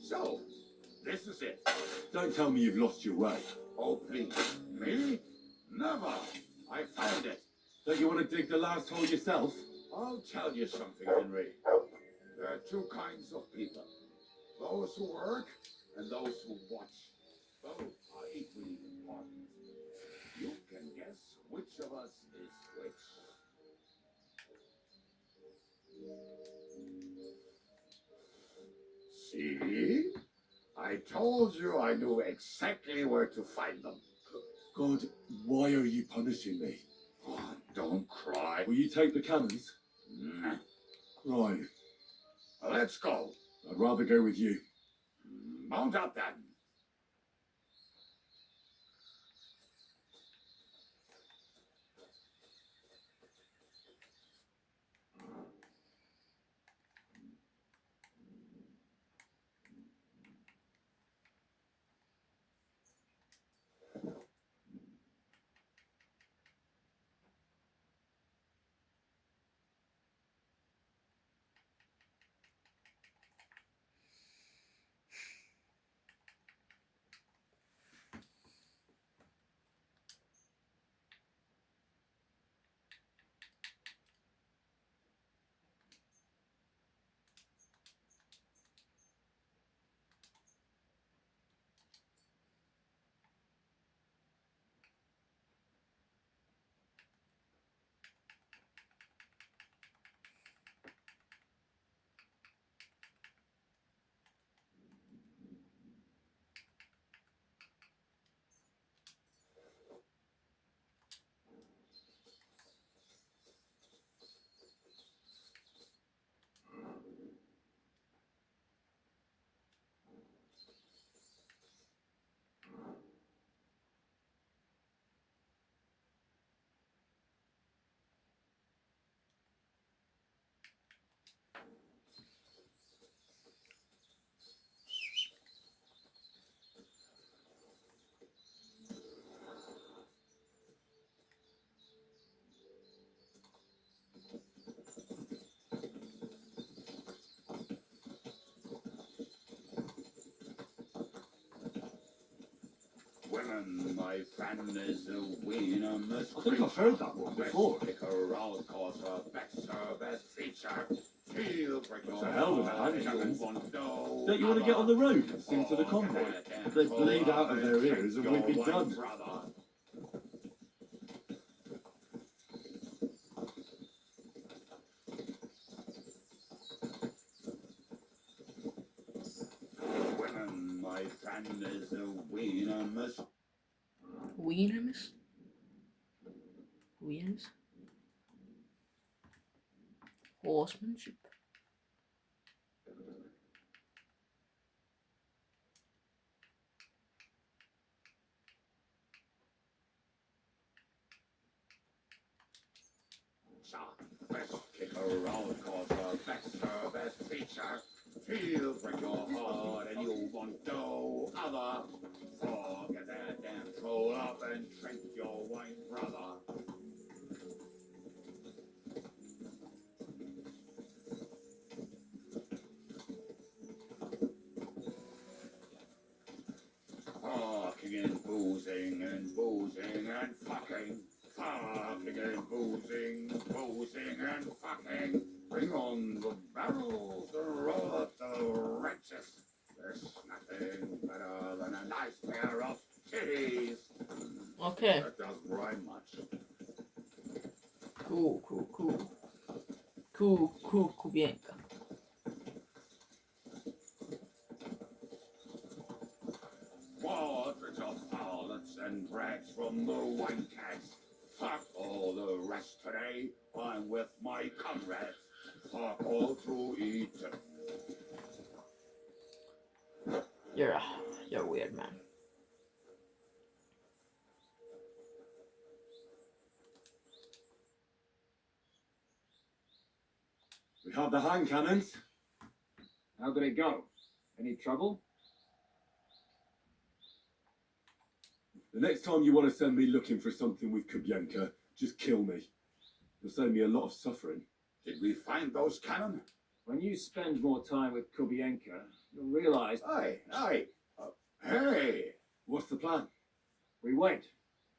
So, this is it. Don't tell me you've lost your way. Oh, please. Me? Never. I found it. Don't you want to dig the last hole yourself? I'll tell you something, Henry. There are two kinds of people. Those who work and those who watch. Both are equally important. You can guess which of us is which. See? I told you I knew exactly where to find them. God, why are you punishing me? Oh, don't cry. Will you take the cannons? Nah. Right. Let's go. I'd rather go with you. Mount up then. Women, my friend, is a winner. I think I've heard that one before. Pick her out, cause her back's her best feature. It's a hell of a handgun. Don't you want to get on the road and sing to the convoy? If they bleed out of their ears and we'd be done. Women, my friend, is a winner. Wienermus? Wieners? Horsemanship? Let's kick her out, cause her back's her best feature. She'll break your heart and you want no other. Forget that damn troll up and drink your wine, brother. Fucking and boozing and boozing and fucking. Fucking and boozing, boozing and fucking. Bring on the barrels to roll up the wrenches. There's nothing better than a nice pair of titties. Okay. That doesn't rhyme much. Cool. Kubienka. Portraits of harlots and rags from the wine cats. Fuck all the rest today. I'm with my comrades. Fuck all to eat. You're weird, man. We have the hand cannons. How did it go? Any trouble? The next time you want to send me looking for something with Kubienka, just kill me. You'll save me a lot of suffering. Did we find those cannon? When you spend more time with Kubienka, you'll realize... Aye. Hey! What's the plan? We wait.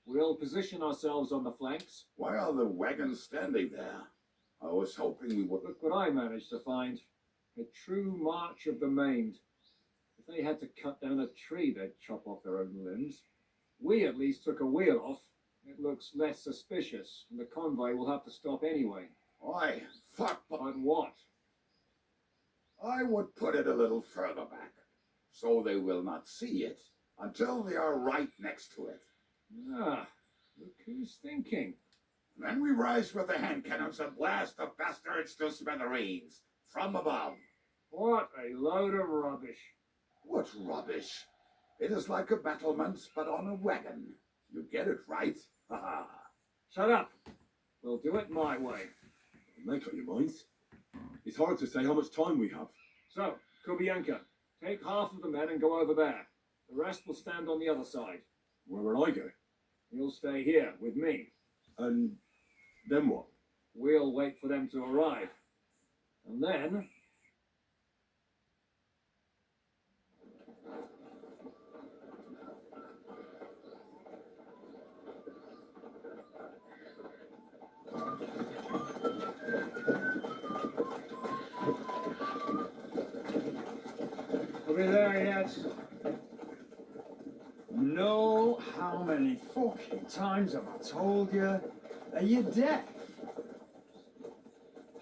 We'll position ourselves on the flanks. Why are the wagons standing there? I was hoping we would... Look what I managed to find. A true march of the maimed. If they had to cut down a tree, they'd chop off their own limbs. We at least took a wheel off. It looks less suspicious, and the convoy will have to stop anyway. Why, fuck... But what? I would put it a little further back, so they will not see it until they are right next to it. Ah, look who's thinking. Then we rise with the hand cannons and blast the bastards to smithereens from above. What a load of rubbish. What rubbish! It is like a battlement, but on a wagon. You get it right. Ha ha. Shut up. We'll do it my way. Make up your minds. It's hard to say how much time we have. So, Kubianka, take half of the men and go over there. The rest will stand on the other side. Where will I go? You'll stay here with me. And then what? We'll wait for them to arrive. And then... Are we there yet? No, how many fucking times have I told you? Are you deaf?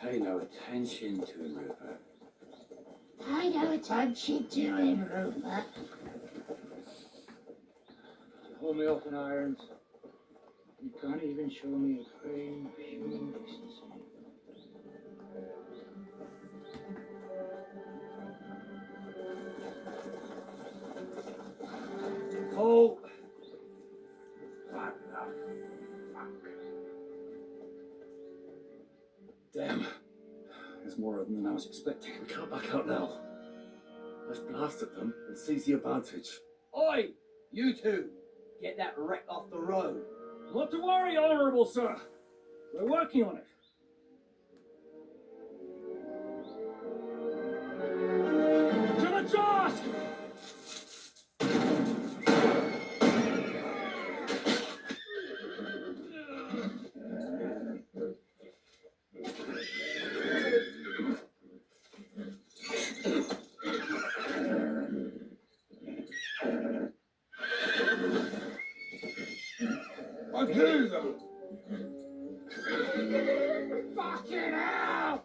Pay no attention to him, Rupert. Pay no attention to him, Rupert. Hold me up in irons. You can't even show me a grain of human decency. Oh! What the fuck? Damn. There's more of them than I was expecting. We can't back out now. Let's blast at them and seize the advantage. Oi! You two! Get that wreck off the road. Not to worry, Honourable Sir. We're working on it. To the task! What do them? Fucking hell!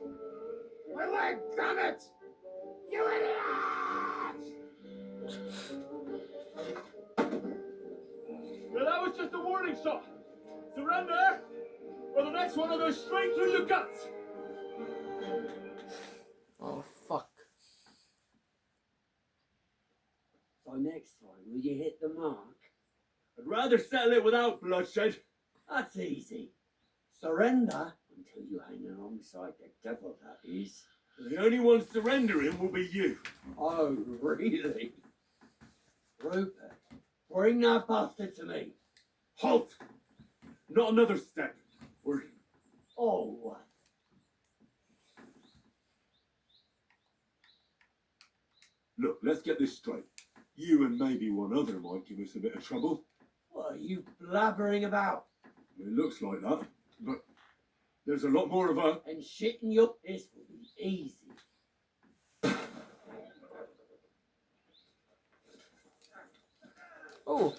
My leg, damn it! You idiot! Well, that was just a warning shot. Surrender, or the next one will go straight through your guts. Oh, fuck. So next time, will you hit the mark? I'd rather settle it without bloodshed. That's easy. Surrender until you hang alongside the devil, that is. The only one surrendering will be you. Oh, really? Rupert, bring that bastard to me. Halt! Not another step. We're... Oh, Look, let's get this straight. You and maybe one other might give us a bit of trouble. what are you blabbering about? It looks like that, but there's a lot more of us. And shitting your piss will be easy. Oh.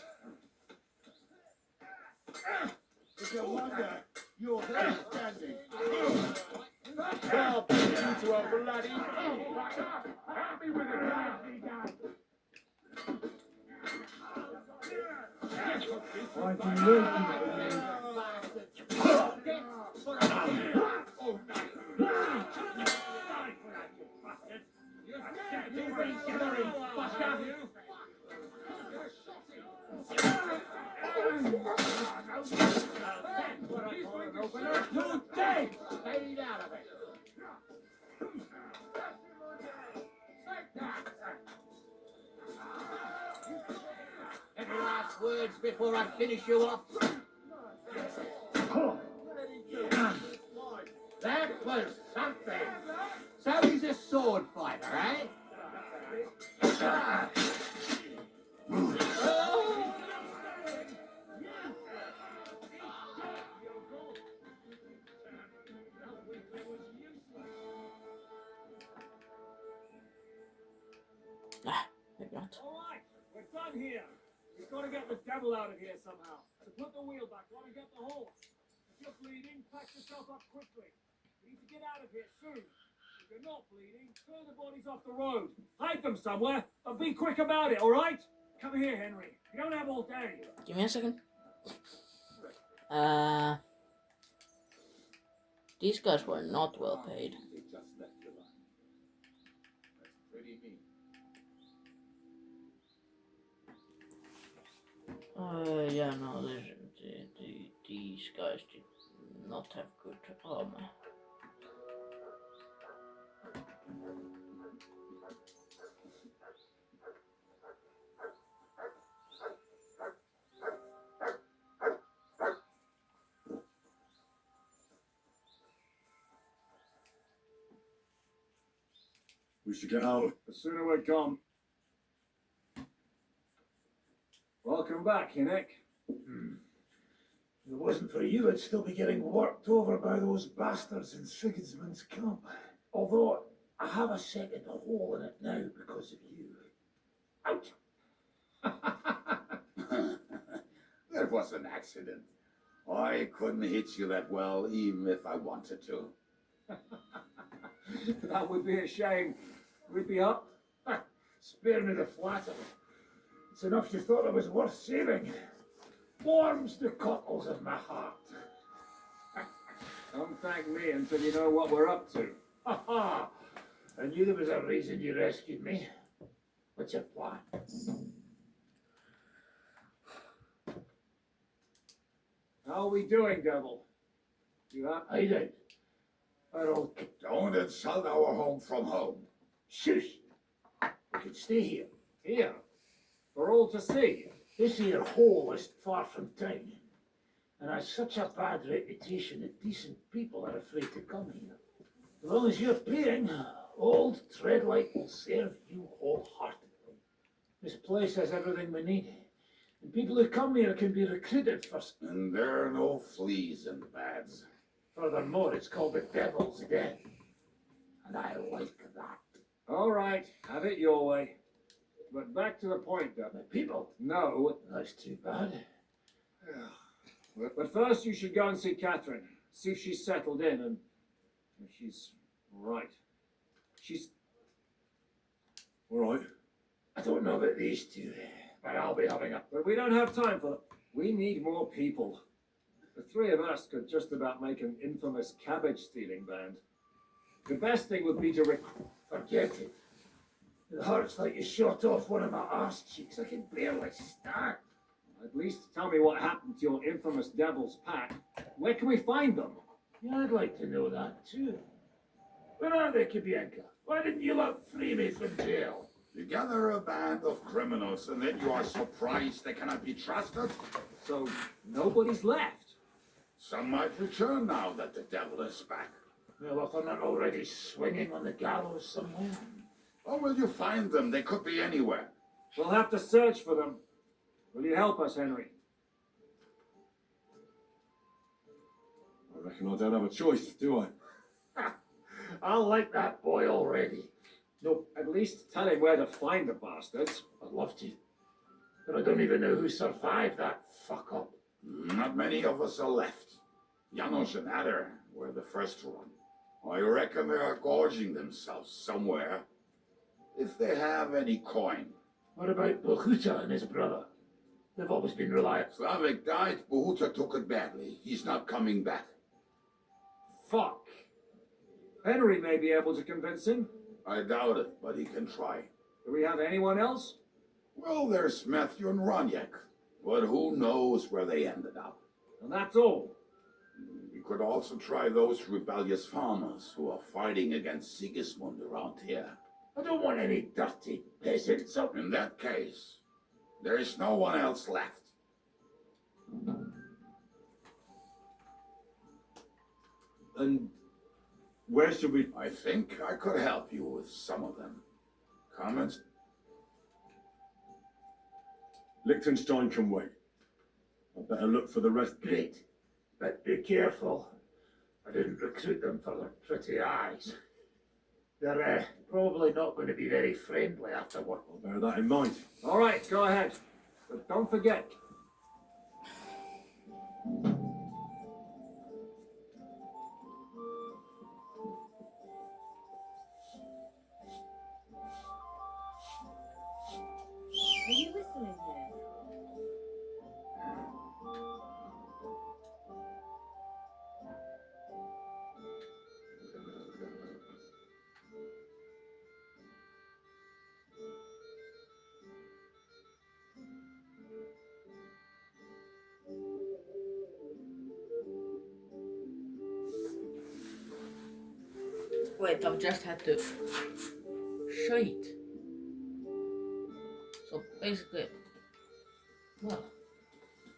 It's a wonder you're there standing. I'll put you to a bloody... Help me with it, I've been waiting for you. You're dead! Stay out of it! Any last words before I finish you off? That was something. So he's a sword fighter, eh? Ah, maybe not. All right, we're done here. We've got to get the devil out of here somehow. So put the wheel back on and get the horse. If you're bleeding, pack yourself up quickly. We need to get out of here soon. If you're not bleeding, clear the bodies off the road. Hide them somewhere, but be quick about it, all right? Come here, Henry. You don't have all day. Give me a second. These guys were not well paid. They just left your line. That's pretty mean. Yeah, no, these guys did not have good armor. We should get out. The sooner we come. Welcome back, Hinek. If it wasn't for you, I'd still be getting worked over by those bastards in Sigismund's camp. Although, I have a second hole in it now because of you. Ouch! That was an accident. I couldn't hit you that well, even if I wanted to. That would be a shame. We'd be up. Spare me the flattery. It's enough you thought it was worth saving. Warms the cockles of my heart. Don't thank me until you know what we're up to. Ha ha! I knew there was a reason you rescued me. What's your plan? How are we doing, Devil? You up? I did. I'll Don't insult our home from home. shush. We can stay here. Here? For all to see? This here hole is far from town, and has such a bad reputation that decent people are afraid to come here. As long as you're paying, old Treadlight will serve you wholeheartedly. This place has everything we need, and people who come here can be recruited for... And there are no fleas and bats. Furthermore, it's called the Devil's Den, and I like that. All right, have it your way. But back to the point, Devil. The people? No. That's too bad. But first you should go and see Catherine. See if she's settled in and if she's right. She's... All right. I don't know about these two, but I'll be having a... But we don't have time for them. We need more people. The three of us could just about make an infamous cabbage-stealing band. The best thing would be to Forget it. It hurts like you shot off one of my arse cheeks. I can barely stand. At least tell me what happened to your infamous Devil's Pack. Where can we find them? Yeah, I'd like to know that too. Where are they, Kubienka? Why didn't you lot free me from jail? You gather a band of criminals and then you are surprised they cannot be trusted? So nobody's left? Some might return now that the devil is back. Well, if they're not already swinging on the gallows somewhere. Or will you find them? They could be anywhere. We'll have to search for them. Will you help us, Henry? I reckon I don't have a choice, do I? I like that boy already. No, at least tell him where to find the bastards. I'd love to. But I don't even know who survived that fuck up. Not many of us are left. Janos and Adder were the first to run. I reckon they are gorging themselves somewhere. If they have any coin. What about Bohuta and his brother? They've always been reliable. Slavik died, Bohuta took it badly. He's not coming back. Fuck. Henry may be able to convince him. I doubt it, but he can try. Do we have anyone else? Well, there's Matthew and Roniak, but who knows where they ended up. And that's all. We could also try those rebellious farmers who are fighting against Sigismund around here. I don't want any dirty peasants up. In that case, there is no one else left. And where should we... I think I could help you with some of them. Comments? Liechtenstein can wait. I better look for the rest. Great. But be careful. I didn't recruit them for their pretty eyes. They're probably not going to be very friendly afterward. I'll bear that in mind. All right, go ahead. But don't forget. Are you whistling there? Wait, I've just had to shite. So basically, well,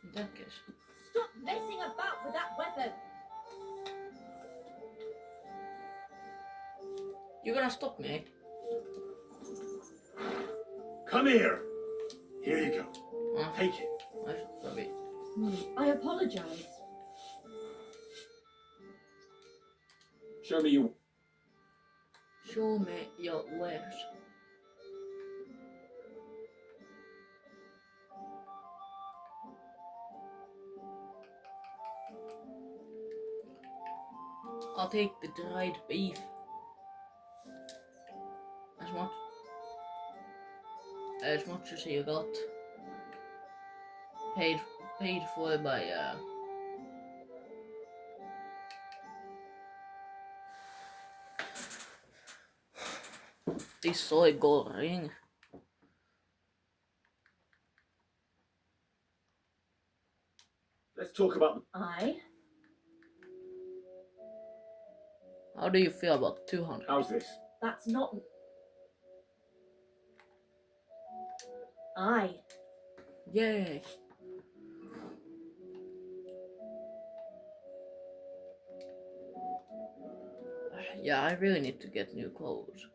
in that case. Stop messing about with that weapon! You gonna stop me? Come here. Here you go. Take it. I should probably. I apologize. Show me your. Show me your wares. I'll take the dried beef. As much as you got. Paid for by this soy gold ring. Let's talk about. How do you feel about 200? How's this? That's not. Yay! Yeah, I really need to get new clothes.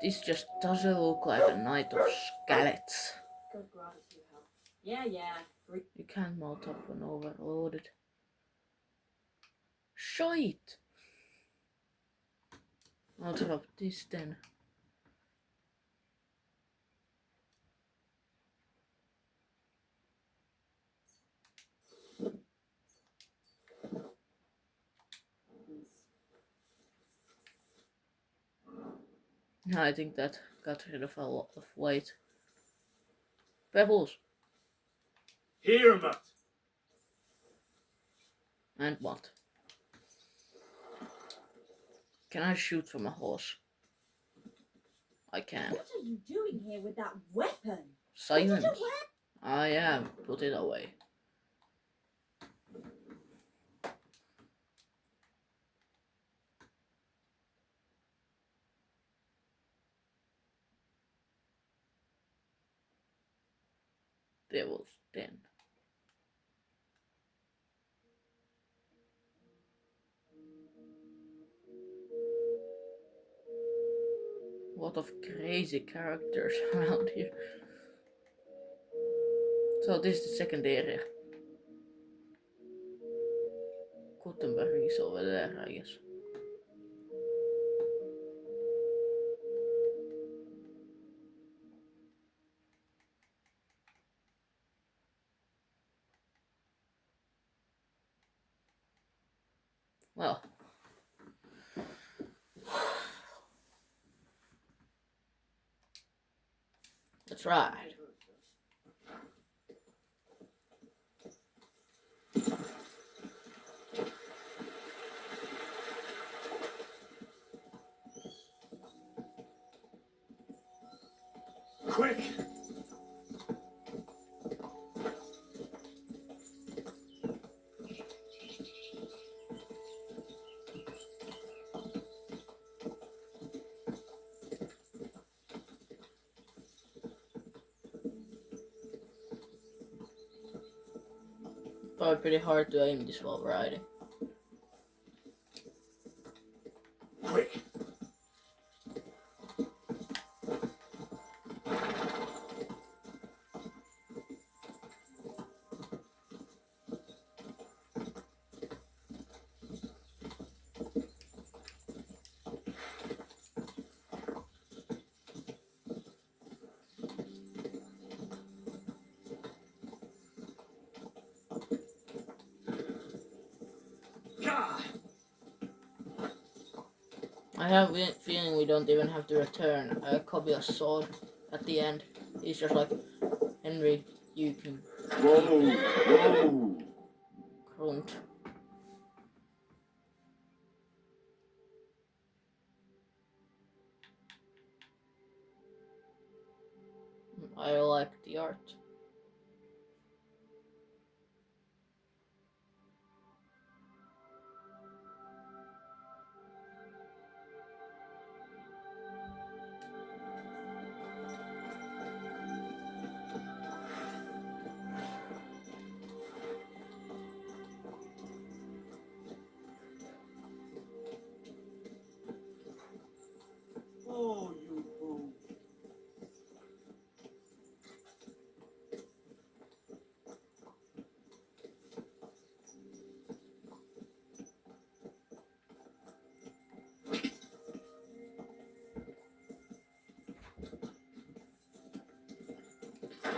This just doesn't look like a night of skeleton. Go grab a few help. Yeah. You can't mount up when overloaded. Shite! I'll drop this then. I think that got rid of a lot of weight. Pebbles. Here, Matt. And what? Can I shoot from a horse? I can. What are you doing here with that weapon? Silence. I am. Put it away. Devil's Den. Lot of crazy characters around here. So this is the second area. Kuttenberg is over there, I guess. Well. That's right. Quick! Probably pretty hard to aim this while riding. Quick! I have a feeling we don't even have to return Kobia's sword at the end. He's just like, Henry, you can. Whoa! Grunt. I like the art.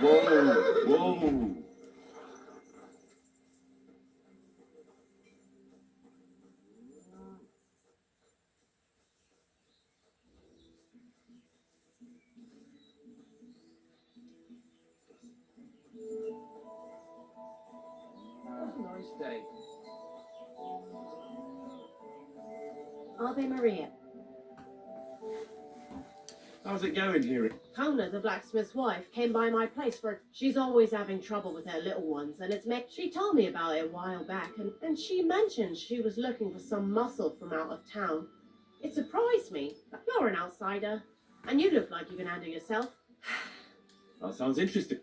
Whoa, whoa. Have a nice day. Ave Maria. How's it going here? Kona, the blacksmith's wife, came by my place for she's always having trouble with her little ones, and it's met. She told me about it a while back, and she mentioned she was looking for some muscle from out of town. It surprised me. You're an outsider, and you look like you can handle yourself. That sounds interesting.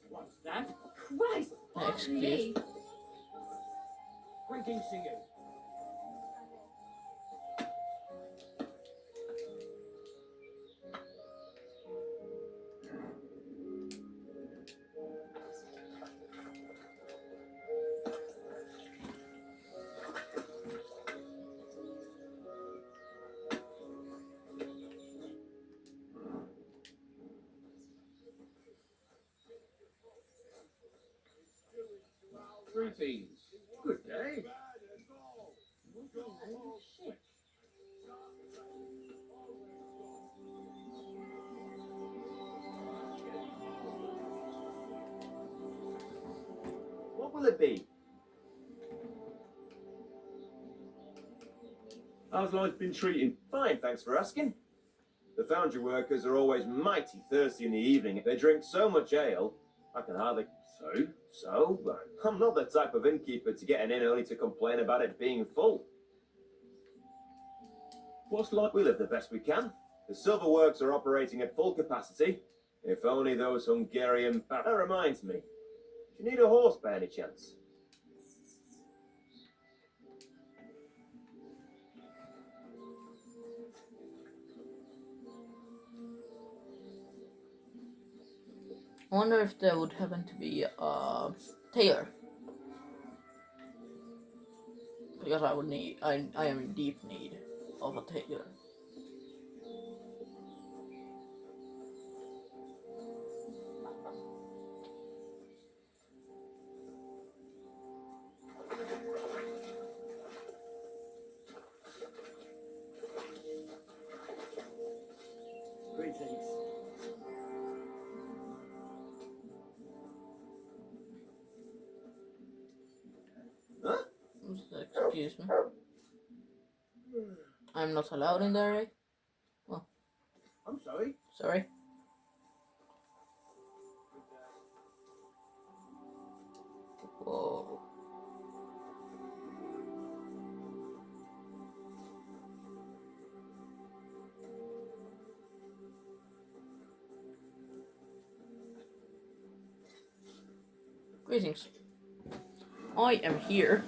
What's that? Christ! Excuse. Greetings to you. Greetings. Good day. What will it be? How's life been treating? Fine, thanks for asking. The foundry workers are always mighty thirsty in the evening. They drink so much ale, I can hardly... So, I'm not the type of innkeeper to get an inn only to complain about it being full. What's like? We live the best we can. The silver works are operating at full capacity. If only those Hungarian... That reminds me. Do you need a horse by any chance? I wonder if there would happen to be a tailor. Because I would need, I am in deep need of a tailor. Greetings. Huh? Excuse me. I'm not allowed in there, right? Well, I'm sorry. sorry. Whoa. Greetings. I am here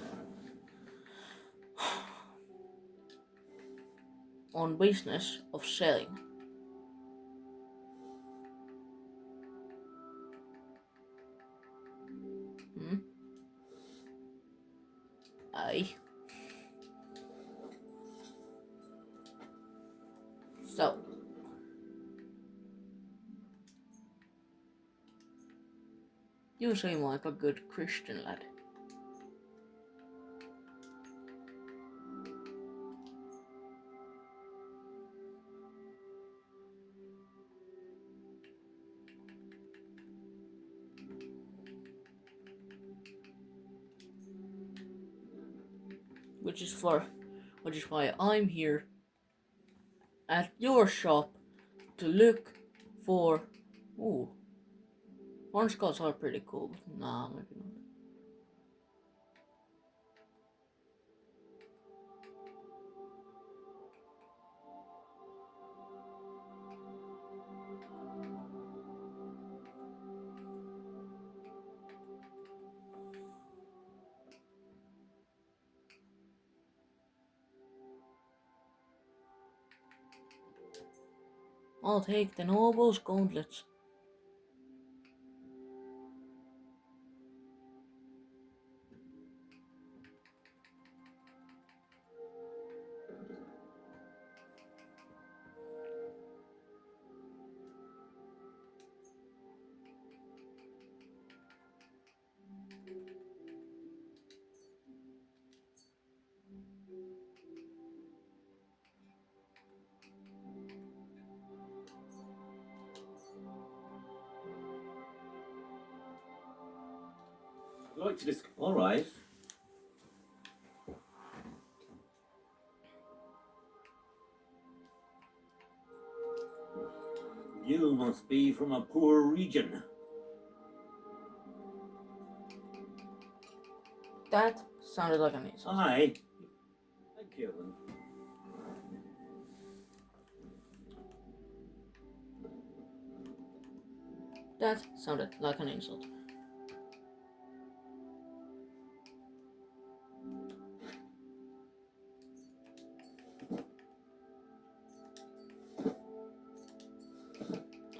on business of selling. Aye. So, you seem like a good Christian lad. Which is why I'm here at your shop to look for. Ooh, orange skulls are pretty cool. Nah, maybe not. I'll take the noble's gauntlets. I'd like to discuss. All right. You must be from a poor region. That sounded like an insult. Aye. Thank you. That sounded like an insult.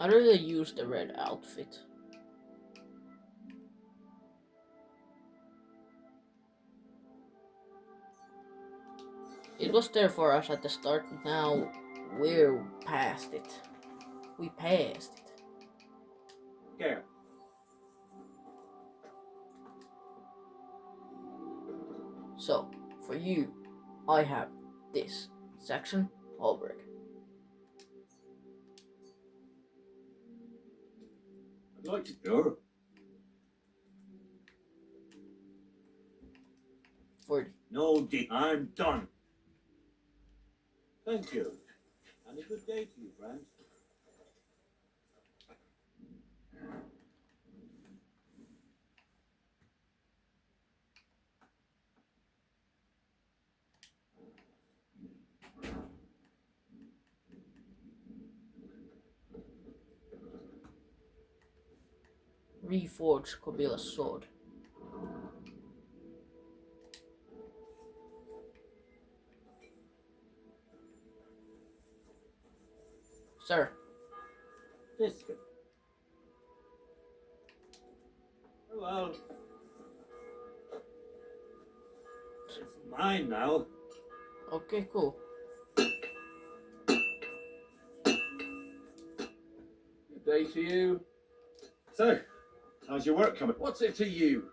I'd rather use the red outfit. It was there for us at the start, but now we're past it. We passed it. Yeah. So, for you, I have this section Holberg. I'd like to go. 40. No, Dick, I'm done. Thank you. And a good day to you, friends. Reforge Kobila's sword. Sir. Biscuit. Oh, well. It's mine now. Okay, cool. Good day to you. So, how's your work coming? What's it to you?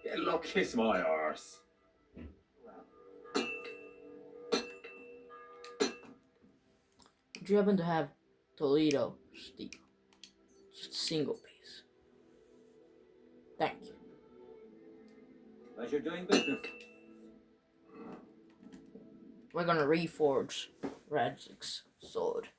Get a look, kiss my arse. Would you happen to have Toledo steel? Just a single piece. Thank you. Pleasure doing business. We're gonna reforge Radzik's sword.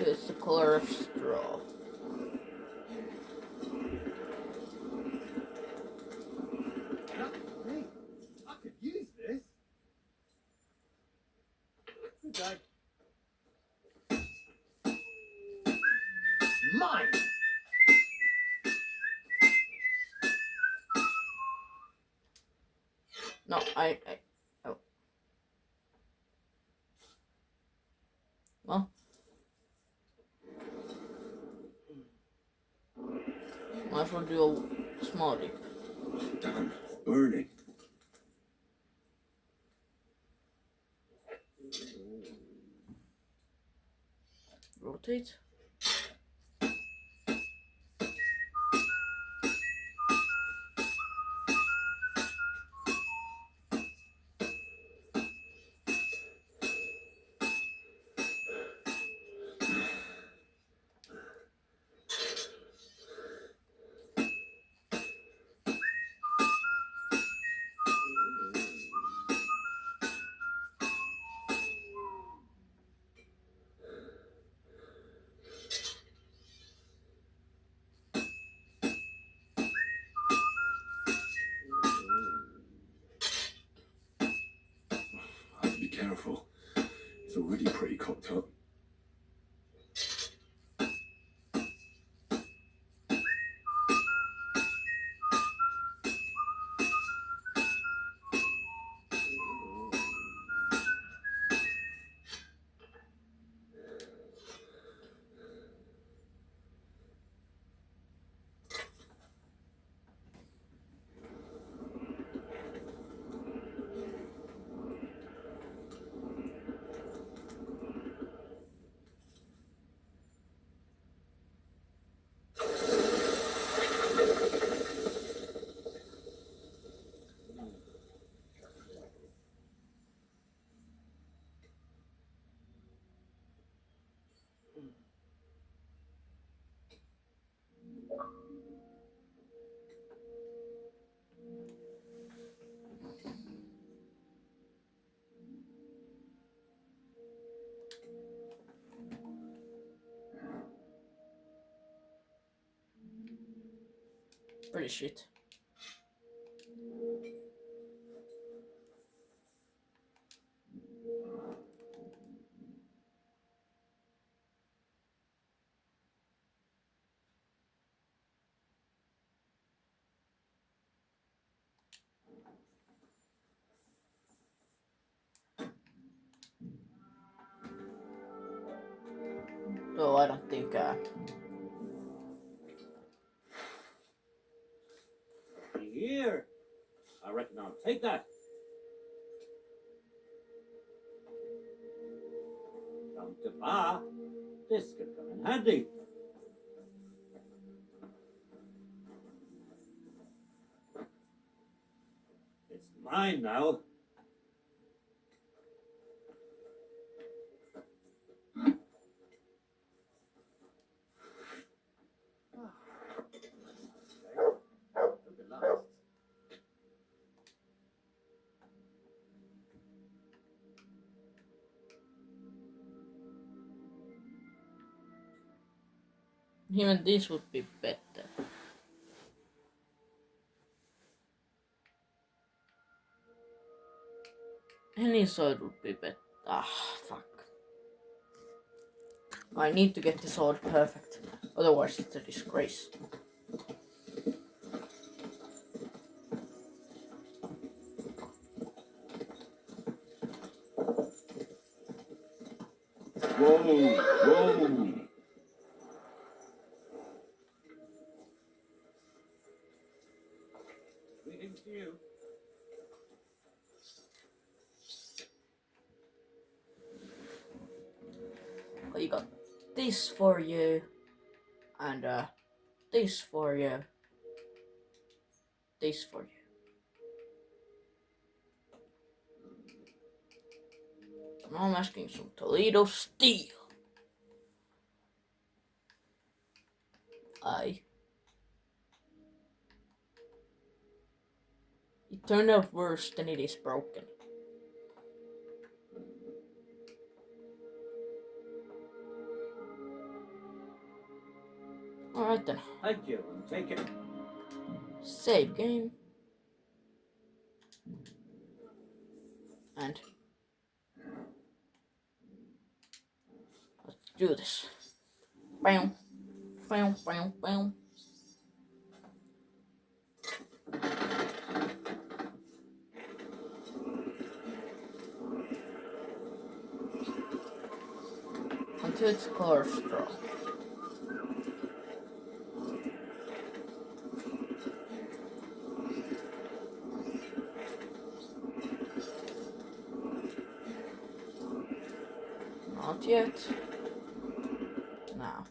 It's the color of straw. Hey, I could use this. Good day. Mine. No, oh. Well. Might as well do a small dip. Damn, burning. Rotate. careful. It's already pretty cocked up. Pretty shit. So I don't think Here. I reckon I'll take that. Come to bar. This could come in handy. It's mine now. even this would be better. Any sword would be better. Ah, fuck. I need to get the sword perfect, otherwise it's a disgrace. Whoa! Greetings to you. Well, you got this for you, and this for you, this for you. Now I'm asking some Toledo steel. It turned out worse than it is broken. Alright then. Thank you, and take it. Save game. And let's do this. Bam, bam, bam, bam. Until it's color straw. Not yet. Now.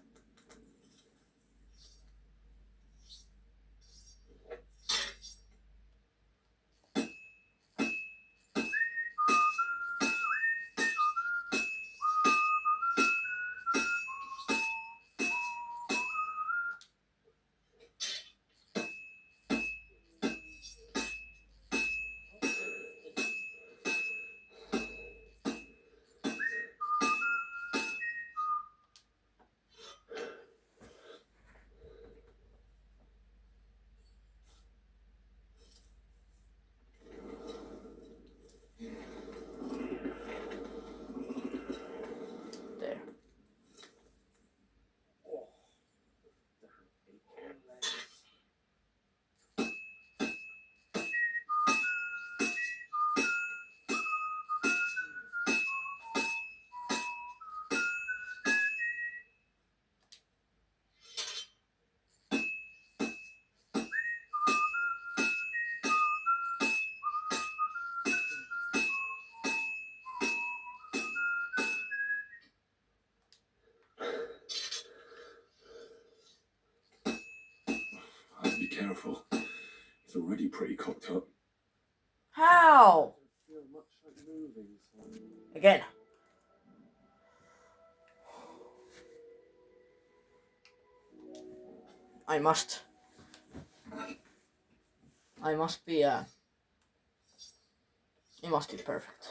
careful. It's already pretty cocked up. How? Feel much like moving, so... Again. I must be, it must be perfect.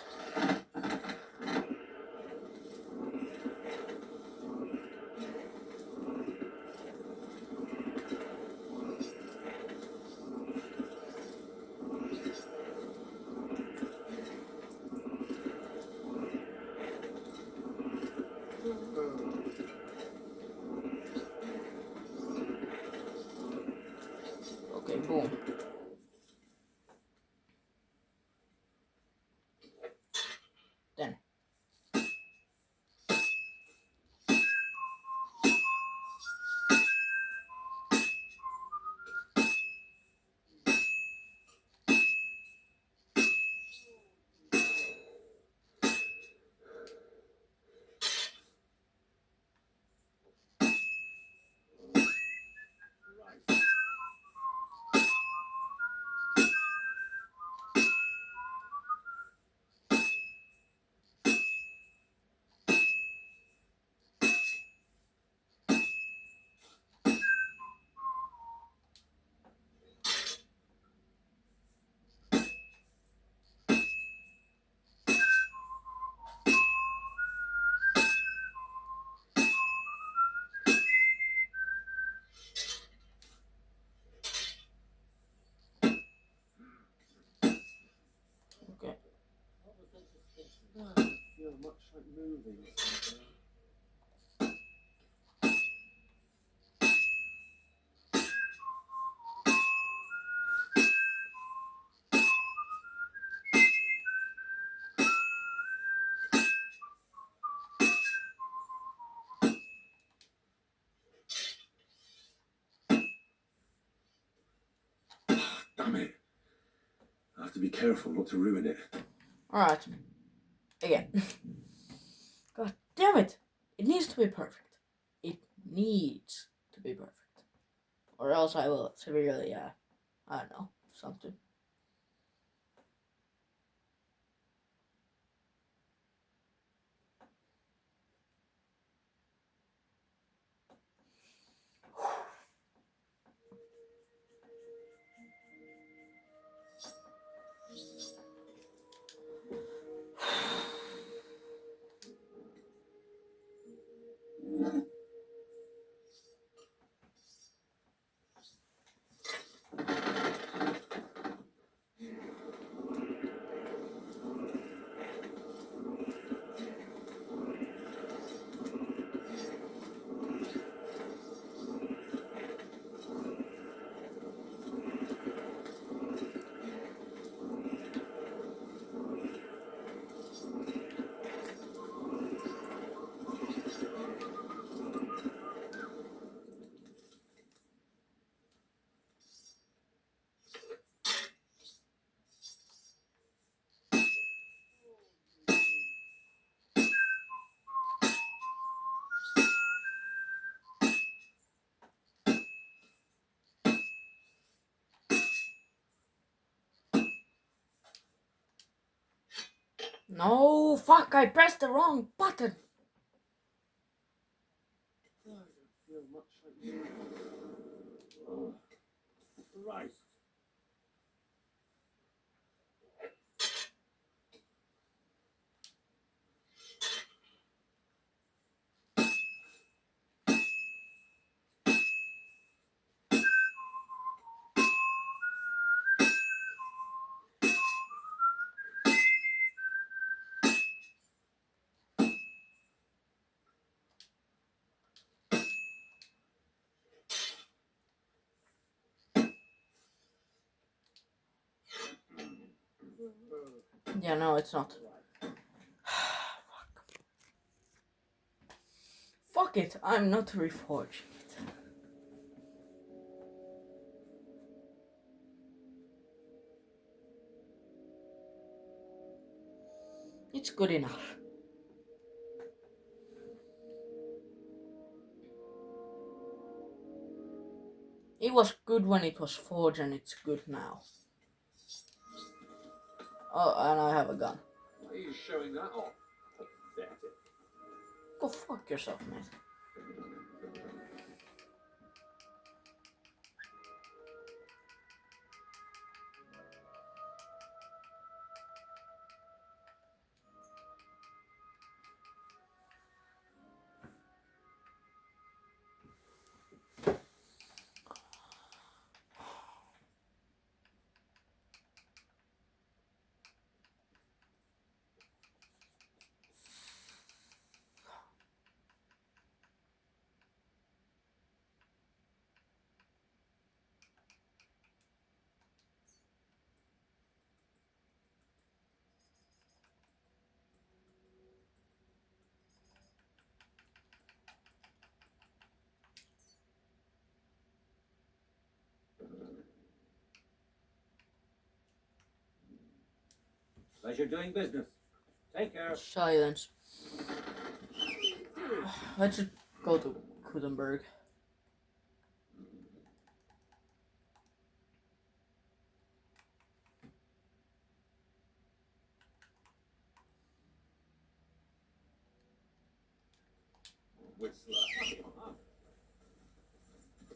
Okay, boom. Then. Okay. I feel much like moving, so... Damn it. I have to be careful not to ruin it. Alright. Again. God damn it! It needs to be perfect. It needs to be perfect. Or else I will severely, I don't know, something. No, fuck, I pressed the wrong button. I don't feel much like moving. Right. Yeah, no, it's not. Fuck it, I'm not reforging it. It's good enough. It was good when it was forged and it's good now. Oh, and I have a gun. Why are you showing that off? Pathetic. Go fuck yourself, mate. Pleasure doing business. Take care. Silence. Let's just go to Kuttenberg. Whistler.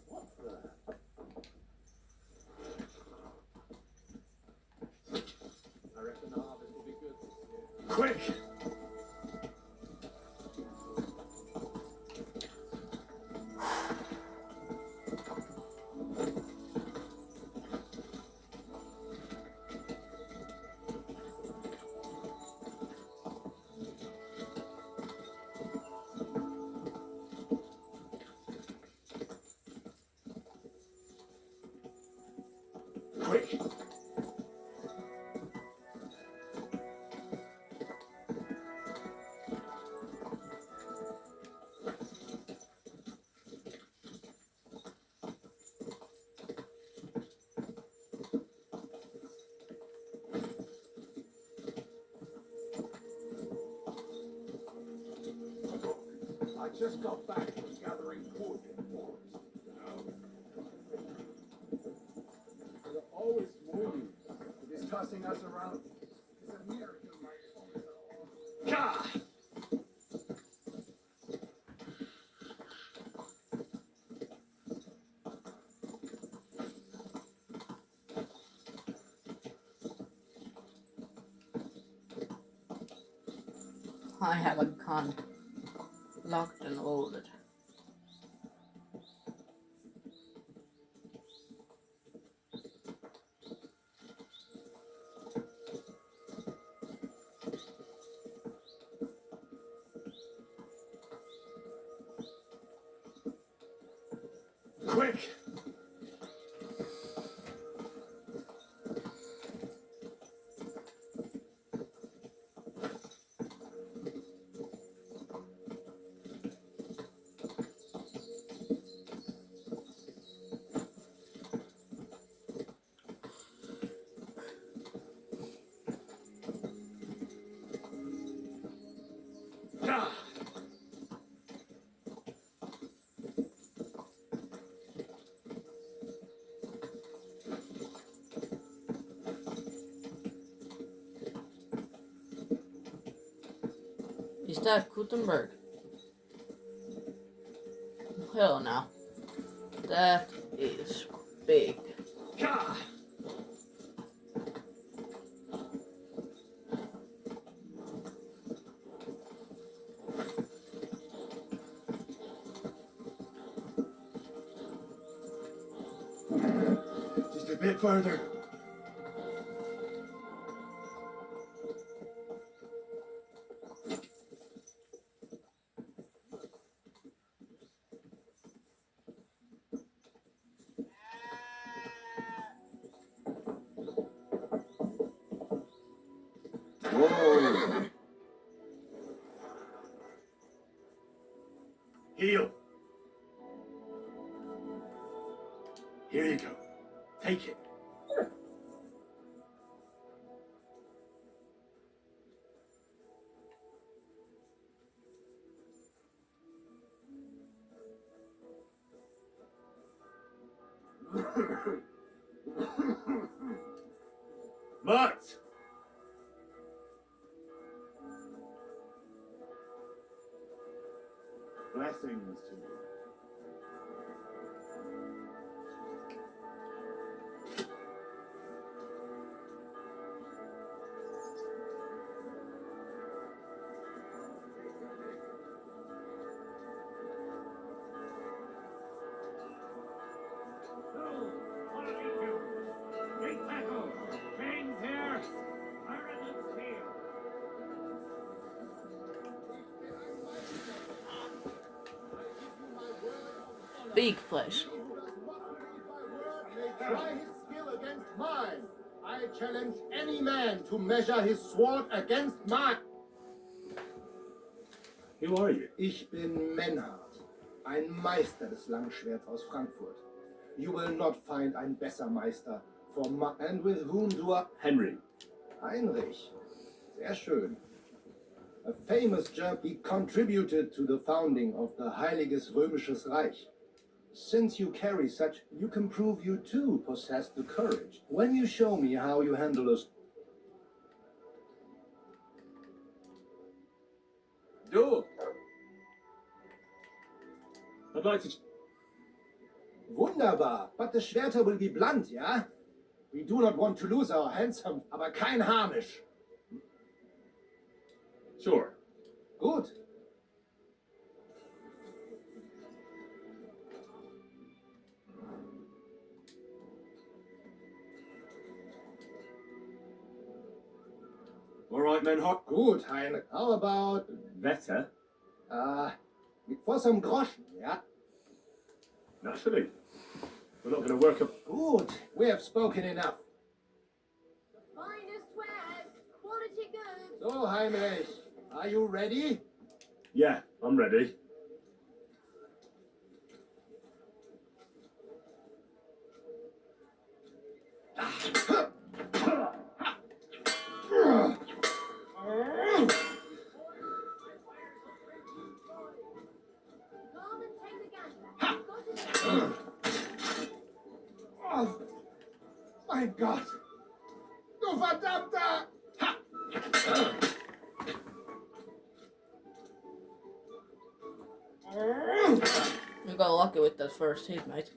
What the? I reckon the harvest will be good this year. Quick! Quick! I just got back from gathering wood in the forest. You know? You're always moving. It is tossing us around. It's a miracle, my father. Gah! I have a gun. Locked and loaded. Quick! Gah! Is that Kuttenberg? Hell no. That is big. Gah! Just a bit further. Whoa! Heal. Here you go. Take it. But blessings to you. Big place. Try his skill against mine. I challenge any man to measure his sword against mine. Who are you? Ich bin Menhard, ein Meister des Langschwerts aus Frankfurt. You will not find ein besser Meister for and with whom du are... Henry. Heinrich. Sehr schön. A famous German, he contributed to the founding of the Heiliges Römisches Reich. Since you carry such, you can prove you too possess the courage. When you show me how you handle us. Du! I'd like to... Wunderbar, but the Schwerter will be blunt, yeah? We do not want to lose our handsome, aber kein Harnisch. Sure. Gut. All right, Menhard. Gut, Hein. How about... Wetter? For some groschen, yeah? Naturally. We're not going to work up... Good, we have spoken enough. Finest wares, quality goods. So, Heinrich, are you ready? Yeah, I'm ready. Oh, mein Gott! Du verdammter! You got lucky with that first hit, mate.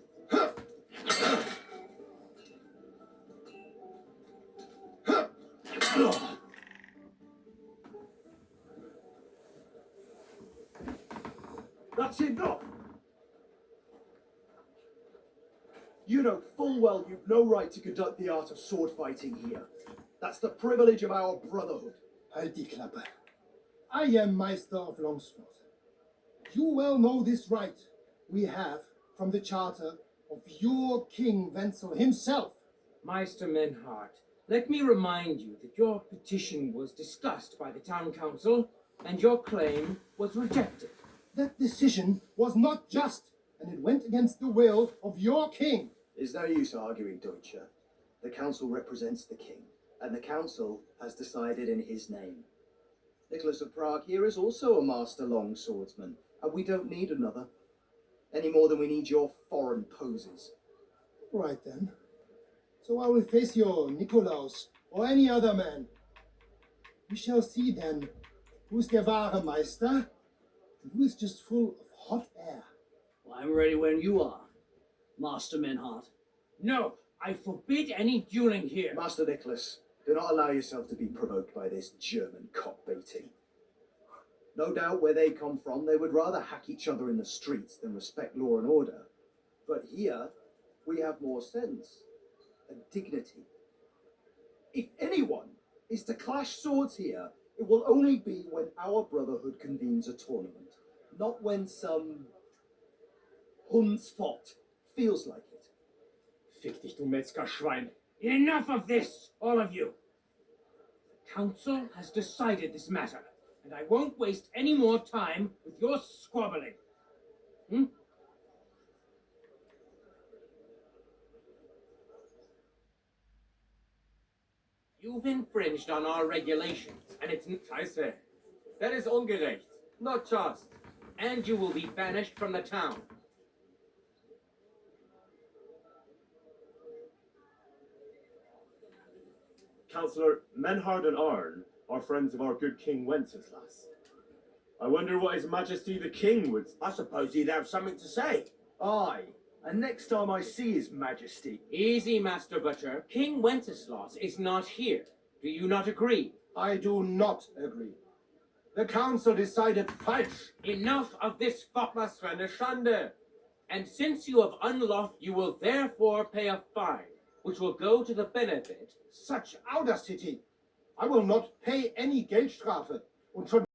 That's enough! You know full well you've no right to conduct the art of sword fighting here. That's the privilege of our brotherhood. Halt die Klappe. I am Meister of Longsword. You well know this right we have from the charter of your King Wenzel himself. Meister Menhard, let me remind you that your petition was discussed by the town council and your claim was rejected. That decision was not just, and it went against the will of your king. There's no use arguing, Deutscher. The council represents the king, and the council has decided in his name. Nicholas of Prague here is also a master longswordsman, and we don't need another. Any more than we need your foreign poses. Right then. So I will face your Nikolaus or any other man. We shall see then who's der wahre Meister and who is just full of hot air. Well, I'm ready when you are, Master Menhard. No, I forbid any dueling here. Master Nicholas, do not allow yourself to be provoked by this German cock-baiting. No doubt where they come from, they would rather hack each other in the streets than respect law and order. But here, we have more sense and dignity. If anyone is to clash swords here, it will only be when our brotherhood convenes a tournament, not when some Hundsfott feels like it. Fick dich, du Metzgerschwein. Enough of this, all of you. The council has decided this matter, and I won't waste any more time with your squabbling. You've infringed on our regulations, and it's... Scheiße. That is ungerecht. Not just. And you will be banished from the town. Councillor Menhard and Arn are friends of our good King Wenceslas. I wonder what His Majesty the King would... I suppose he'd have something to say. Aye, and next time I see His Majesty... Easy, Master Butcher. King Wenceslas is not here. Do you not agree? I do not agree. The council decided falsch. Enough of this was für eine Schande. And since you have unlocked, you will therefore pay a fine, which will go to the benefit. Such audacity! I will not pay any Geldstrafe. Und schon